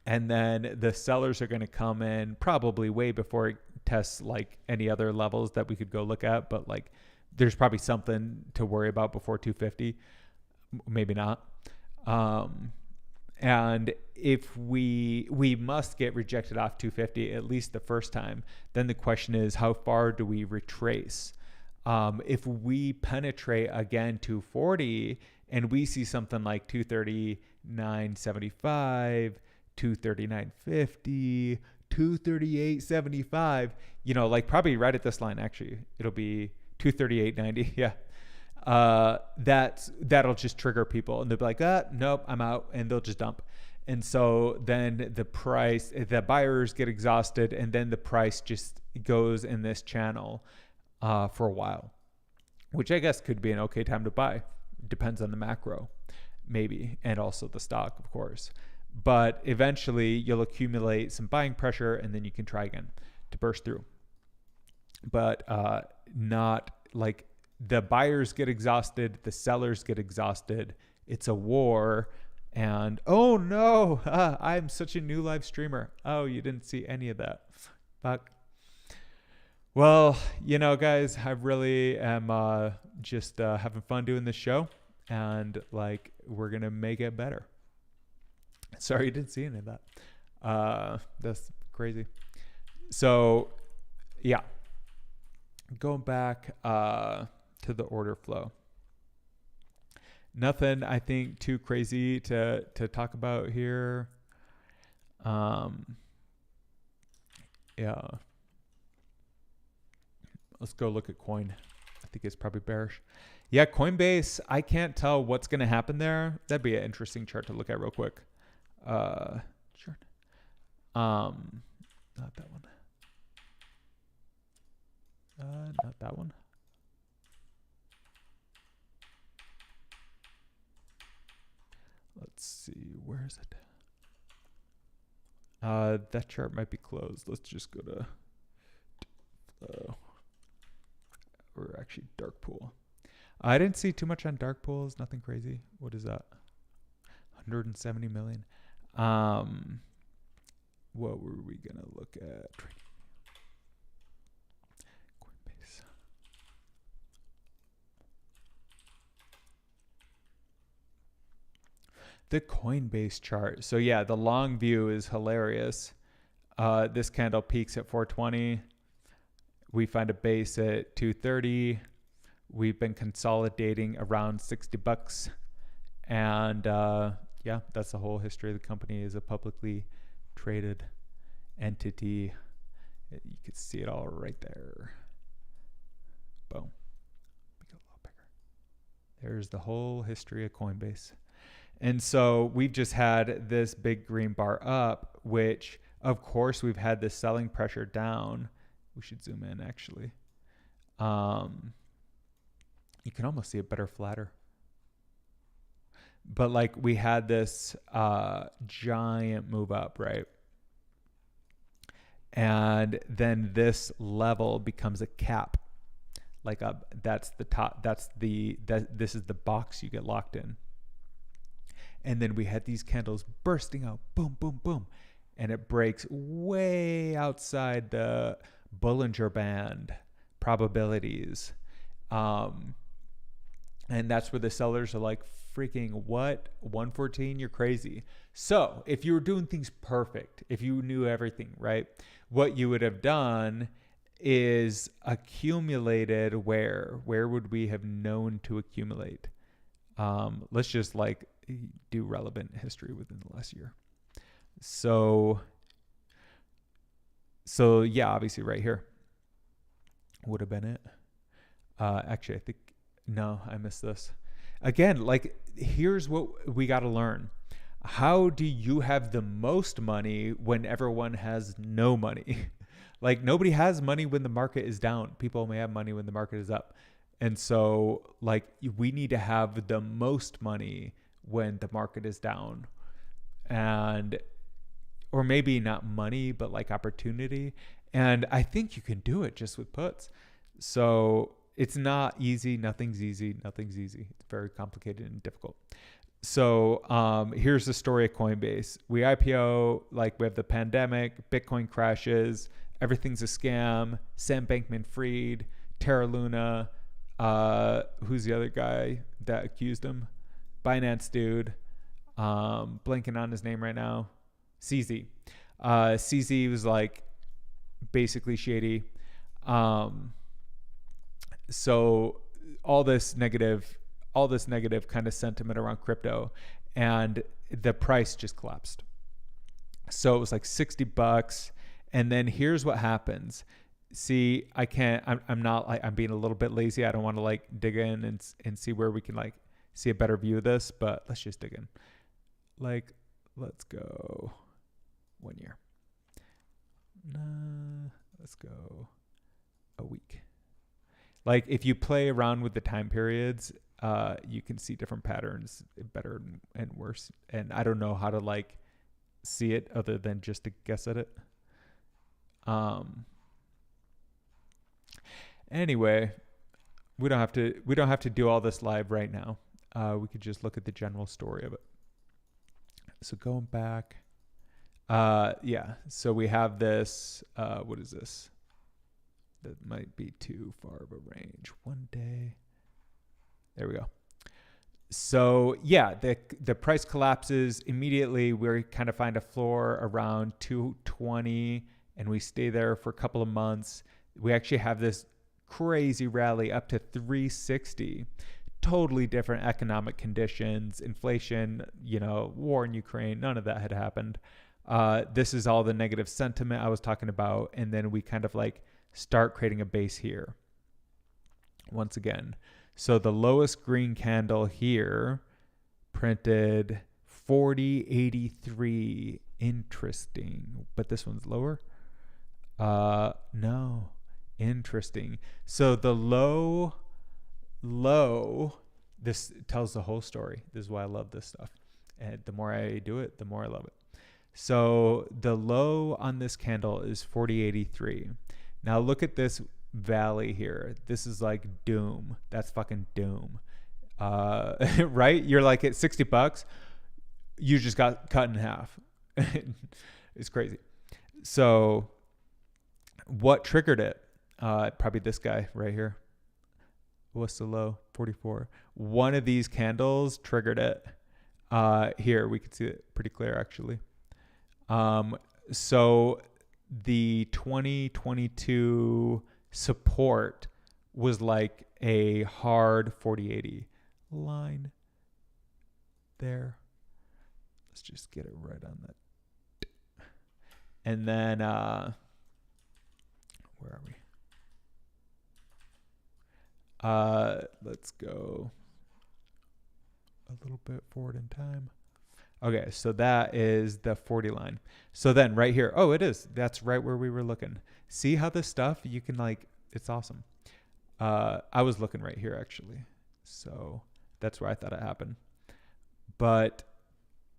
And then the sellers are going to come in probably way before it tests like any other levels that we could go look at. But like, there's probably something to worry about before 250. Maybe not. And if we must get rejected off 250 at least the first time, then the question is, how far do we retrace? If we penetrate again 240 and we see something like 239.75, 239.50, 238.75, like probably right at this line, actually, it'll be 238.90. Yeah. That'll just trigger people and they'll be like, nope, I'm out, and they'll just dump. And so then the buyers get exhausted, and then the price just goes in this channel, for a while, which I guess could be an okay time to buy. Depends on the macro, maybe. And also the stock, of course, but eventually you'll accumulate some buying pressure and then you can try again to burst through. But, not like, the buyers get exhausted, the sellers get exhausted. It's a war. And oh no, I'm such a new live streamer. Oh, you didn't see any of that. Fuck. Well, guys, I really am just having fun doing this show, and like, we're going to make it better. Sorry you didn't see any of that. That's crazy. So yeah, going back to the order flow. Nothing, I think, too crazy to talk about here. Yeah. Let's go look at coin. I think it's probably bearish. Yeah, Coinbase, I can't tell what's going to happen there. That'd be an interesting chart to look at real quick. Sure. Not that one. Not that one. Let's see, where is it? That chart might be closed. Let's just go to or actually dark pool. I didn't see too much on dark pools, nothing crazy. What is that? 170 million. What were we gonna look at? Coinbase. The Coinbase chart. So yeah, the long view is hilarious. This candle peaks at 420. We find a base at 230. We've been consolidating around $60. And yeah, that's the whole history of the company. Is a publicly traded entity. You can see it all right there. Boom. Make it a little bigger. There's the whole history of Coinbase. And so we've just had this big green bar up, which of course we've had this selling pressure down. We should zoom in actually. You can almost see it better flatter. But like, we had this giant move up, right? And then this level becomes a cap. Like that's the top, this is the box you get locked in. And then we had these candles bursting out, boom, boom, boom. And it breaks way outside the Bollinger Band probabilities. And that's where the sellers are like, freaking what? 114? You're crazy. So if you were doing things perfect, if you knew everything, right? What you would have done is accumulated where? Where would we have known to accumulate? Let's just like do relevant history within the last year. So yeah, obviously right here would have been it. Actually, I think, no, I missed this. Again, like, here's what we got to learn. how do you have the most money when everyone has no money? Like, nobody has money when the market is down. People only have money when the market is up. And so, like, we need to have the most money when the market is down. And, or maybe not money, but like opportunity. And I think you can do it just with puts. So it's not easy. Nothing's easy. Nothing's easy. It's very complicated and difficult. So here's the story of Coinbase. We IPO, like, we have the pandemic, Bitcoin crashes, everything's a scam. Sam Bankman-Fried, Terra Luna, who's the other guy that accused him? Binance dude. Blanking on his name right now. CZ. CZ was like basically shady. So all this negative kind of sentiment around crypto, and the price just collapsed. So it was like $60. And then here's what happens. See, I'm being a little bit lazy. I don't want to like dig in and see where we can like see a better view of this, but let's just dig in. Like, let's go 1 year. Let's go a week. Like, if you play around with the time periods, you can see different patterns, better and worse. And I don't know how to like see it other than just to guess at it. Anyway, we don't have to do all this live right now. We could just look at the general story of it. So going back, so we have this, what is this? That might be too far of a range. 1 day. There we go. So yeah, the price collapses immediately. We kind of find a floor around 220, and we stay there for a couple of months. We actually have this crazy rally up to 360. Totally different economic conditions, inflation, war in Ukraine. None of that had happened. This is all the negative sentiment I was talking about. And then we kind of like start creating a base here once again. So the lowest green candle here printed 40.83. Interesting. But this one's lower. No. Interesting. So the low, this tells the whole story. This is why I love this stuff. And the more I do it, the more I love it. So the low on this candle is 40.83. Now look at this valley here. This is like doom. That's fucking doom. Right? You're like at $60. You just got cut in half. It's crazy. So what triggered it? Probably this guy right here. What's the low? 44. One of these candles triggered it. Here, we can see it pretty clear, actually. So the 2022 support was like a hard 40.80 line there. Let's just get it right on that. And then, where are we? Let's go a little bit forward in time. Okay, so that is the 40 line. So then right here, oh, it is. That's right where we were looking. See how this stuff, you can like, it's awesome. I was looking right here actually. So that's where I thought it happened. But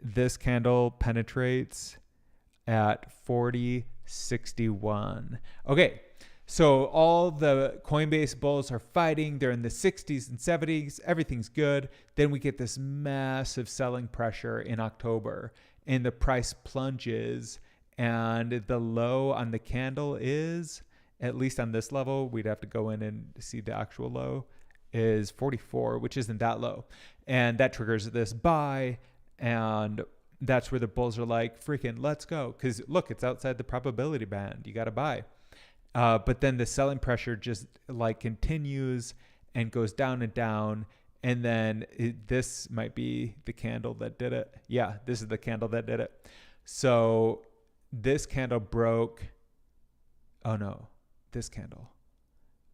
this candle penetrates at 40.61. Okay. So all the Coinbase bulls are fighting. They're in the 60s and 70s. Everything's good. Then we get this massive selling pressure in October, and the price plunges. And the low on the candle is, at least on this level, we'd have to go in and see the actual low, is 44, which isn't that low. And that triggers this buy. And that's where the bulls are like, freaking, let's go. Because look, it's outside the probability band. You got to buy. But then the selling pressure just like continues and goes down and down. And then this might be the candle that did it. Yeah, this is the candle that did it. So this candle broke. Oh no, this candle.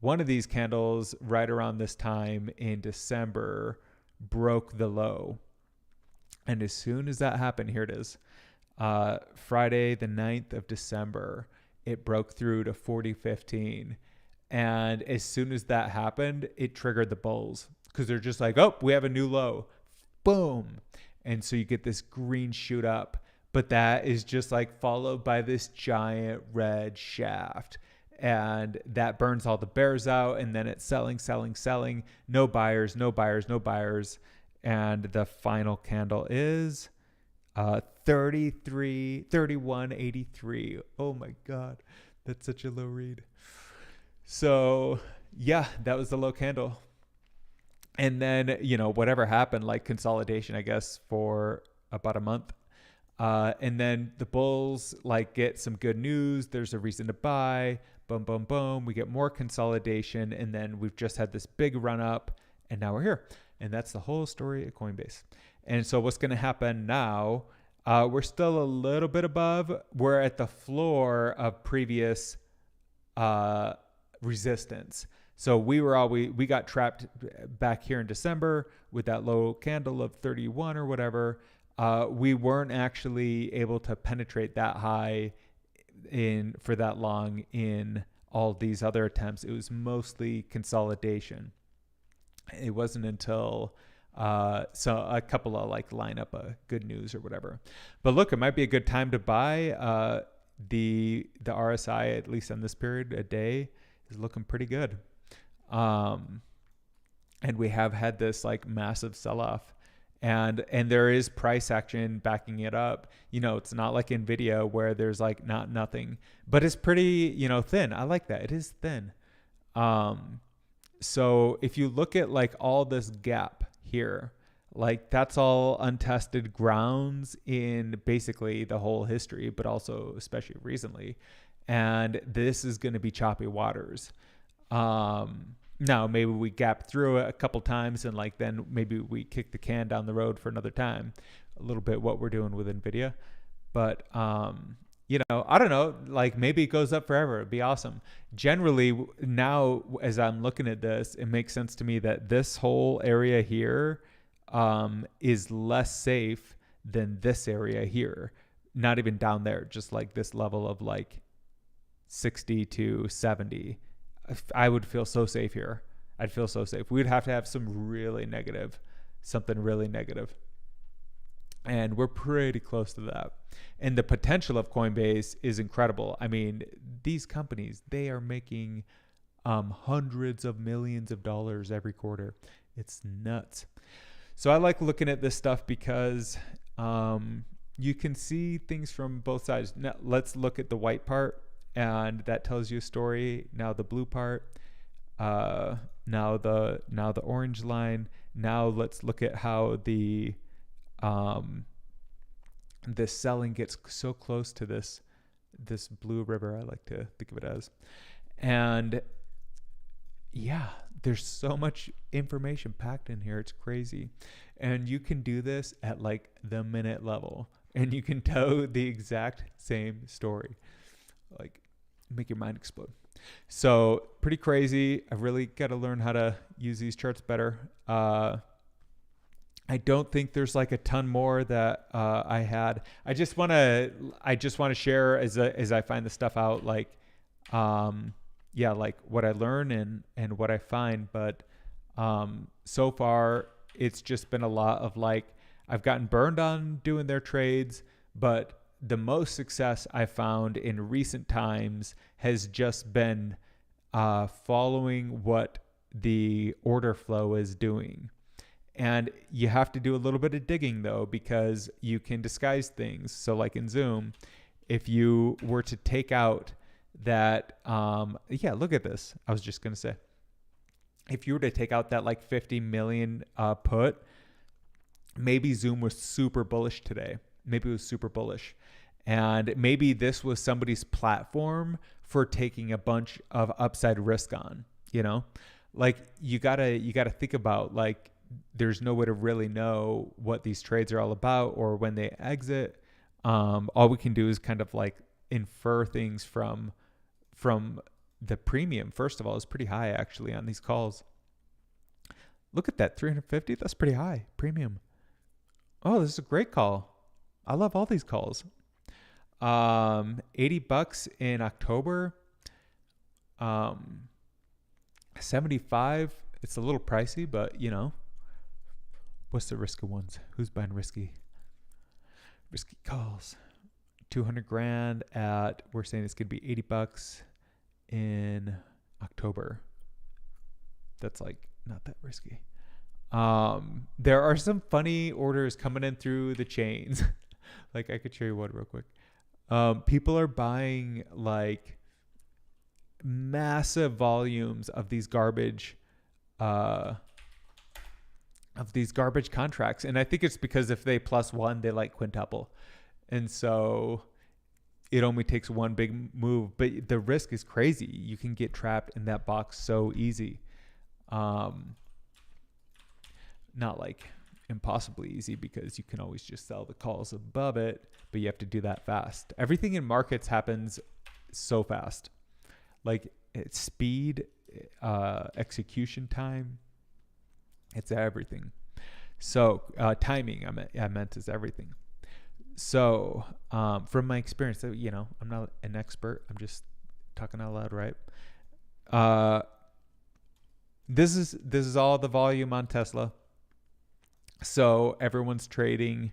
One of these candles right around this time in December broke the low. And as soon as that happened, here it is. Friday, the 9th of December, it broke through to 40.15. And as soon as that happened, it triggered the bulls because they're just like, oh, we have a new low. Boom. And so you get this green shoot up, but that is just like followed by this giant red shaft. And that burns all the bears out. And then it's selling. No buyers. And the final candle is 31.83. Oh my God. That's such a low read. So yeah, that was the low candle. And then, whatever happened, like consolidation, I guess, for about a month. And then the bulls like get some good news. There's a reason to buy. Boom, boom, boom. We get more consolidation. And then we've just had this big run up and now we're here. And that's the whole story of Coinbase. And so what's going to happen now? We're still a little bit above. We're at the floor of previous resistance. So we got trapped back here in December with that low candle of 31 or whatever. We weren't actually able to penetrate that high for that long in all these other attempts. It was mostly consolidation. It wasn't until so a couple of like lineup good news or whatever. But look, it might be a good time to buy. The RSI, at least on this period a day, is looking pretty good. And we have had this like massive sell-off, and there is price action backing it up. It's not like NVDA where there's like nothing, but it's pretty, thin. I like that. It is thin. So if you look at like all this gap here, like that's all untested grounds in basically the whole history, but also especially recently. And this is going to be choppy waters. Now maybe we gap through it a couple times and like then maybe we kick the can down the road for another time, a little bit what we're doing with NVIDIA. But I don't know, like maybe it goes up forever. It'd be awesome. Generally now, as I'm looking at this, it makes sense to me that this whole area here is less safe than this area here. Not even down there, just like this level of like 60 to 70. I would feel so safe here. I'd feel so safe. We'd have to have something really negative. And we're pretty close to that. And the potential of Coinbase is incredible. I mean, these companies, they are making hundreds of millions of dollars every quarter. It's nuts. So I like looking at this stuff because you can see things from both sides. Now, let's look at the white part, and that tells you a story. Now the blue part, now the orange line. Now let's look at how the selling gets so close to this blue river, I like to think of it as. And yeah, there's so much information packed in here. It's crazy. And you can do this at like the minute level, and you can tell the exact same story, like make your mind explode. So pretty crazy. I really got to learn how to use these charts better. I don't think there's like a ton more that I had. I just want to share as I find the stuff out, like like what I learn and what I find. But so far it's just been a lot of like I've gotten burned on doing their trades, but the most success I found in recent times has just been following what the order flow is doing. And you have to do a little bit of digging though, because you can disguise things. So like in Zoom, if you were to take out that, look at this. I was just going to say, if you were to take out that like 50 million put, maybe Zoom was super bullish today. Maybe it was super bullish. And maybe this was somebody's platform for taking a bunch of upside risk on, like you gotta think about, like, there's no way to really know what these trades are all about or when they exit. All we can do is kind of like infer things from the premium. First of all, is pretty high actually on these calls. Look at that, 350. That's pretty high premium. Oh, this is a great call. I love all these calls. $80 in October. 75. It's a little pricey, but you know, what's the risky ones? Who's buying risky calls? 200 grand at, we're saying it's going to be $80 in October. That's like not that risky. There are some funny orders coming in through the chains. Like I could show you one real quick. People are buying like massive volumes of these garbage contracts. And I think it's because if they plus one, they like quintuple. And so it only takes one big move, but the risk is crazy. You can get trapped in that box so easy. Not like impossibly easy, because you can always just sell the calls above it, but you have to do that fast. Everything in markets happens so fast. Like it's speed, execution time. It's everything. So timing, I meant is everything. So from my experience, you know, I'm not an expert. I'm just talking out loud, right? This is all the volume on Tesla. So everyone's trading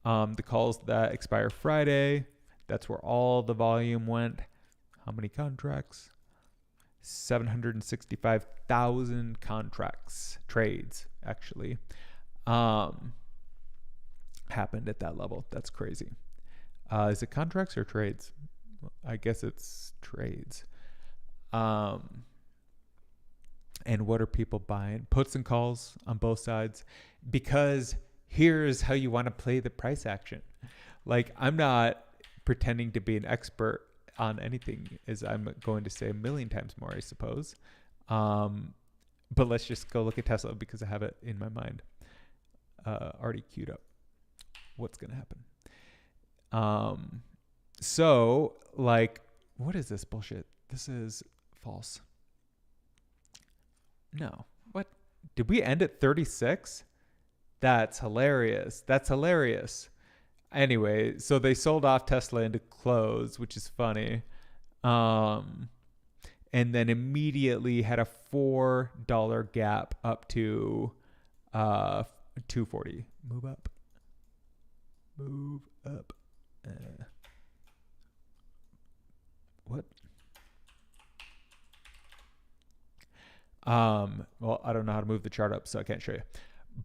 the calls that expire Friday. That's where all the volume went. How many contracts? 765,000 contracts, trades, actually, happened at that level. That's crazy. Is it contracts or trades? Well, I guess it's trades. And what are people buying? Puts and calls on both sides, because here's how you want to play the price action. Like, I'm not pretending to be an expert on anything, as I'm going to say a million times more, I suppose. But let's just go look at Tesla, because I have it in my mind already queued up. What's going to happen? So, like, what is this bullshit? This is false. No. What? Did we end at 36? That's hilarious. That's hilarious. Anyway, so they sold off Tesla into close, which is funny. And then immediately had a $4 gap up to 240. Move up. Move up. What? Well, I don't know how to move the chart up, so I can't show you.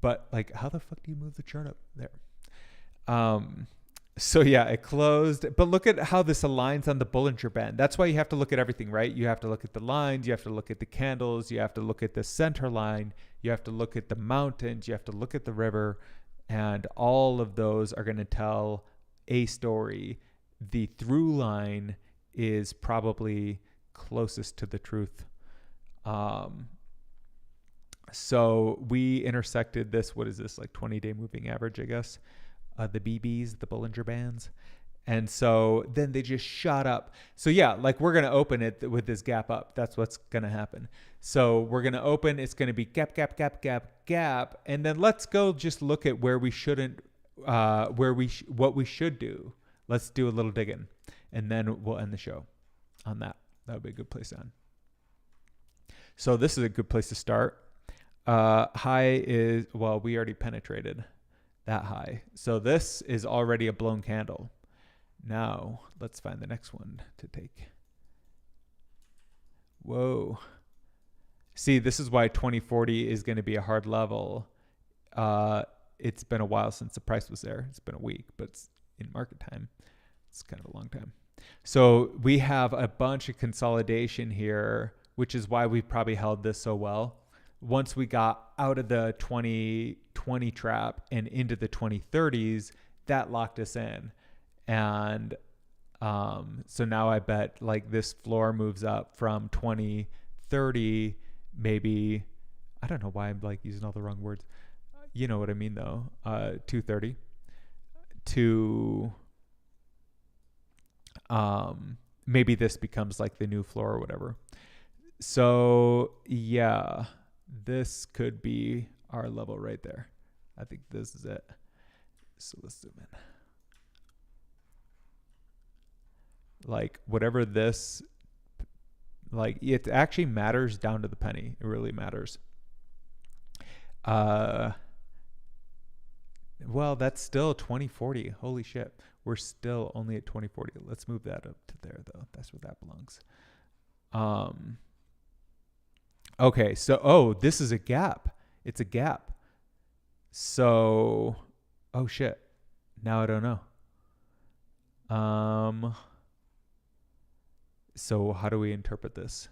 But like, how the fuck do you move the chart up? There. So yeah, it closed, but look at how this aligns on the Bollinger Band. That's why you have to look at everything, right? You have to look at the lines, you have to look at the candles, you have to look at the center line, you have to look at the mountains, you have to look at the river, and all of those are going to tell a story. The through line is probably closest to the truth. So we intersected this, what is this, like 20-day moving average, I guess, the BBs, the Bollinger Bands. And so then they just shot up. So yeah, like we're going to open it with this gap up. That's what's going to happen. So we're going to open, it's going to be gap, gap, gap, gap, gap. And then let's go just look at where we shouldn't, what we should do. Let's do a little digging, and then we'll end the show on that. That would be a good place to end. So this is a good place to start. High is, well, we already penetrated that high. So this is already a blown candle. Now let's find the next one to take. Whoa. See, this is why 2040 is going to be a hard level. It's been a while since the price was there. It's been a week, but it's in market time. It's kind of a long time. So we have a bunch of consolidation here, which is why we probably held this so well. Once we got out of the 2020 trap and into the 2030s, that locked us in. And so now I bet like this floor moves up from 2030, maybe, I don't know why I'm like using all the wrong words. You know what I mean though. 230 to maybe this becomes like the new floor or whatever. So yeah, this could be our level right there. I think this is it. So let's zoom in. Like whatever this, like it actually matters down to the penny. It really matters. Well, that's still 2040. Holy shit. We're still only at 2040. Let's move that up to there though. That's where that belongs. Okay, so this is a gap. It's a gap. So oh shit. Now I don't know. So how do we interpret this?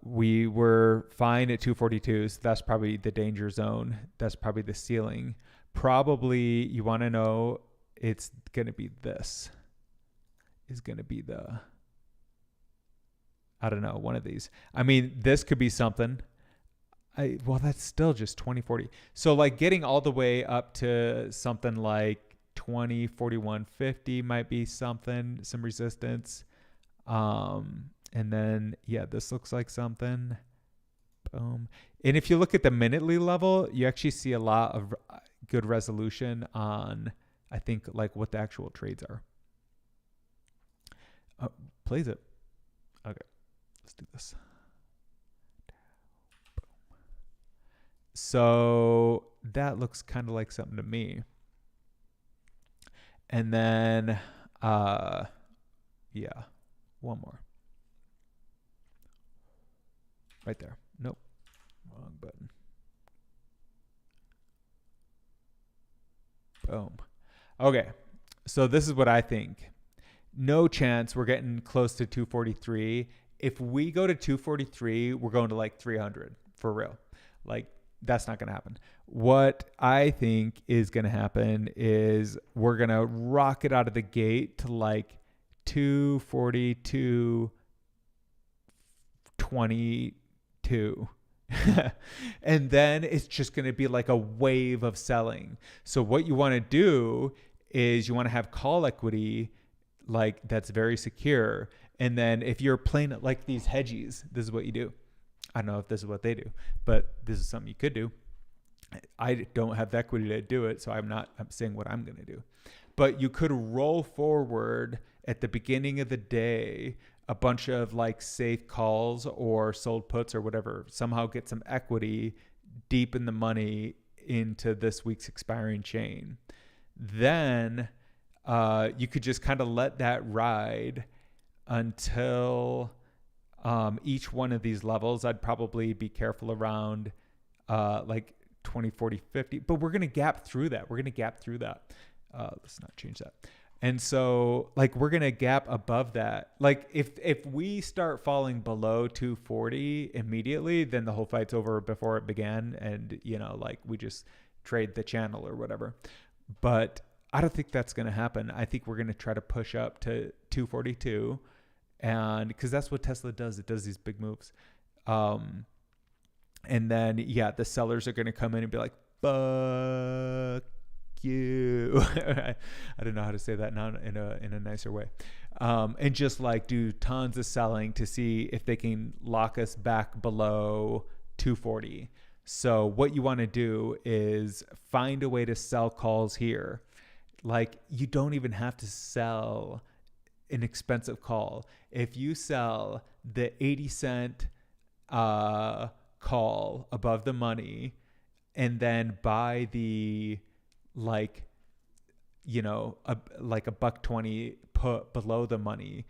We were fine at 242, so that's probably the danger zone. That's probably the ceiling. Probably you want to know it's going to be this. Is going to be the, I don't know, one of these. I mean, this could be something. Well, that's still just 2040. So like getting all the way up to something like 2041.50 might be something, some resistance. And then, yeah, this looks like something. Boom. And if you look at the minutely level, you actually see a lot of good resolution on, I think, like what the actual trades are. Oh, plays it. Okay, let's do this. Boom. So that looks kind of like something to me. And then, yeah, one more. Right there. Nope. Wrong button. Boom. Okay. So this is what I think. No chance we're getting close to 243. If we go to 243, we're going to like 300 for real. Like that's not going to happen. What I think is going to happen is we're going to rocket out of the gate to like 242, 22. And then it's just going to be like a wave of selling. So what you want to do is you want to have call equity like that's very secure. And then if you're playing it like these hedgies, this is what you do. I don't know if this is what they do, but this is something you could do. I don't have the equity to do it, so I'm saying what I'm going to do. But you could roll forward at the beginning of the day a bunch of like safe calls or sold puts or whatever, somehow get some equity deep in the money into this week's expiring chain. Then you could just kind of let that ride until each one of these levels. I'd probably be careful around like 20, 40, 50, but we're going to gap through that. Let's not change that. And so like we're going to gap above that. Like if we start falling below 240 immediately, then the whole fight's over before it began. And, you know, like we just trade the channel or whatever. But I don't think that's going to happen. I think we're going to try to push up to 242. And because that's what Tesla does. It does these big moves. And then, yeah, the sellers are going to come in and be like, fuck you. I don't know how to say that now in a nicer way. And just like do tons of selling to see if they can lock us back below 240. So what you want to do is find a way to sell calls here. Like you don't even have to sell an expensive call. If you sell the 80 cent call above the money and then buy the like, you know, like a $1.20 put below the money,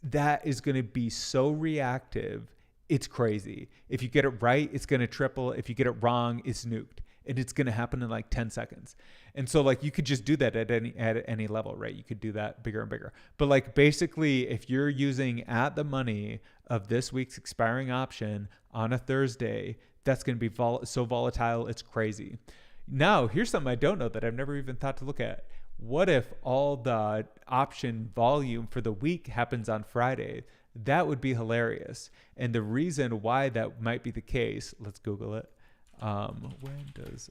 that is going to be so reactive. It's crazy. If you get it right, it's going to triple. If you get it wrong, it's nuked. And it's going to happen in like 10 seconds. And so like you could just do that at any level, right? You could do that bigger and bigger. But like basically if you're using at the money of this week's expiring option on a Thursday, that's going to be so volatile. It's crazy. Now, here's something I don't know that I've never even thought to look at. What if all the option volume for the week happens on Friday? That would be hilarious. And the reason why that might be the case, let's Google it. When does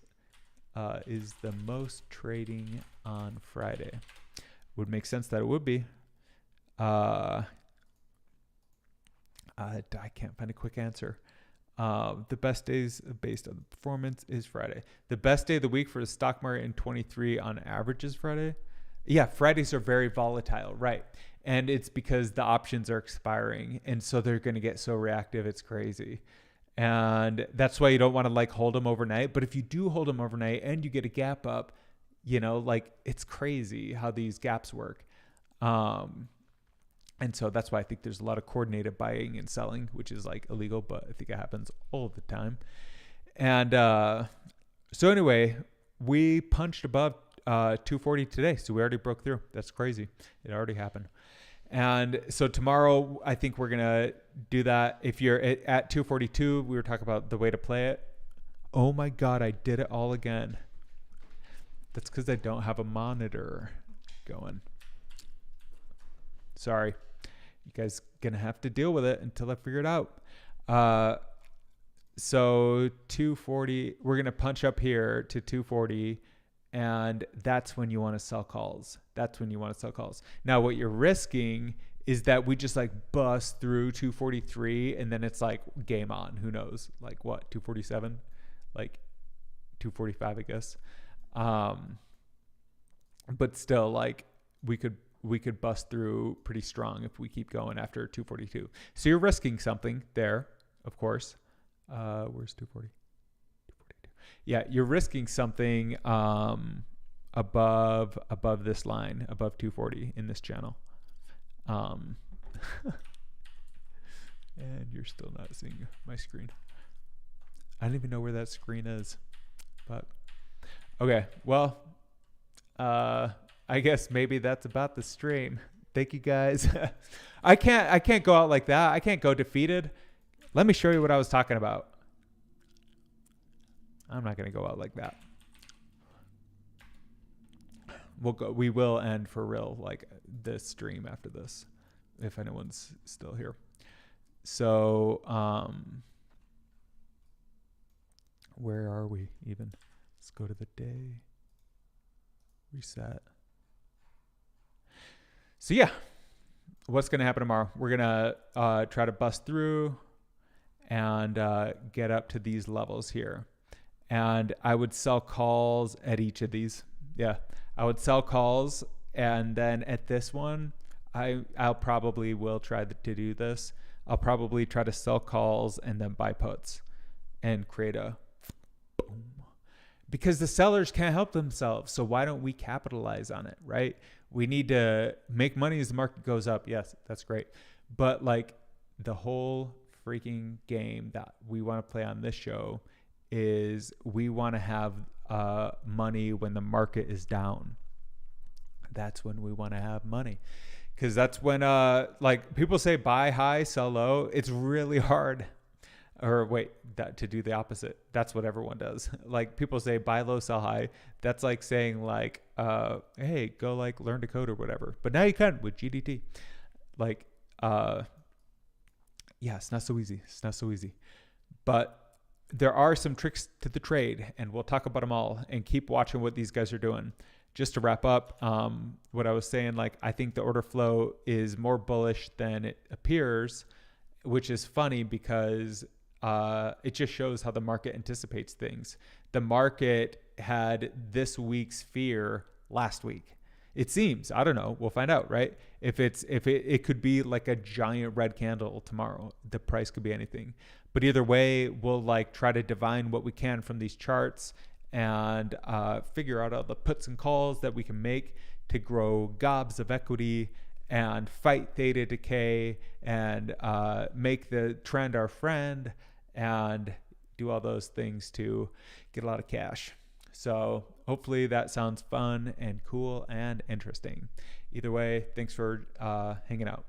is the most trading on Friday? Would make sense that it would be. I can't find a quick answer. The best days based on the performance is Friday. The best day of the week for the stock market in 23 on average is Friday. Yeah, Fridays are very volatile, right? And it's because the options are expiring. And so they're going to get so reactive. It's crazy. And that's why you don't want to like hold them overnight. But if you do hold them overnight and you get a gap up, you know, like it's crazy how these gaps work. And so that's why I think there's a lot of coordinated buying and selling, which is like illegal, but I think it happens all the time. And so anyway, we punched above 240 today. So we already broke through. That's crazy. It already happened. And so tomorrow, I think we're going to do that. If you're at 242, we were talking about the way to play it. Oh my God, I did it all again. That's because I don't have a monitor going. Sorry. You guys going to have to deal with it until I figure it out. So 240, we're going to punch up here to 240. And that's when you want to sell calls. That's when you want to sell calls. Now, what you're risking is that we just like bust through 243 and then it's like game on. Who knows? Like what? 247? Like 245, I guess. But still, like we could bust through pretty strong if we keep going after 242. So you're risking something there, of course. Where's 240? 242. Yeah, you're risking something above this line, above 240 in this channel. And you're still not seeing my screen. I don't even know where that screen is. But okay, well, I guess maybe that's about the stream. Thank you guys. I can't go out like that. I can't go defeated. Let me show you what I was talking about. I'm not going to go out like that. We will end for real, like this stream after this, if anyone's still here. So, where are we even? Let's go to the day. Reset. So yeah, what's going to happen tomorrow? We're going to try to bust through and get up to these levels here. And I would sell calls at each of these. Yeah, I would sell calls. And then at this one, I'll probably will try to do this. I'll probably try to sell calls and then buy puts and create a boom. Because the sellers can't help themselves. So why don't we capitalize on it, right? We need to make money as the market goes up. Yes, that's great. But like the whole freaking game that we want to play on this show is we want to have money when the market is down. That's when we want to have money. Because that's when like people say buy high, sell low. It's really hard. Or wait, to do the opposite. That's what everyone does. Like people say buy low, sell high. That's like saying like, hey, go like learn to code or whatever. But now you can with GDT. Like, yeah, it's not so easy. It's not so easy. But there are some tricks to the trade, and we'll talk about them all and keep watching what these guys are doing. Just to wrap up, what I was saying, like I think the order flow is more bullish than it appears, which is funny because it just shows how the market anticipates things. The market had this week's fear last week. It seems, I don't know. We'll find out, right? If it could be like a giant red candle tomorrow. The price could be anything. But either way, we'll like try to divine what we can from these charts and figure out all the puts and calls that we can make to grow gobs of equity and fight theta decay and make the trend our friend and do all those things to get a lot of cash. So hopefully that sounds fun and cool and interesting. Either way, thanks for hanging out.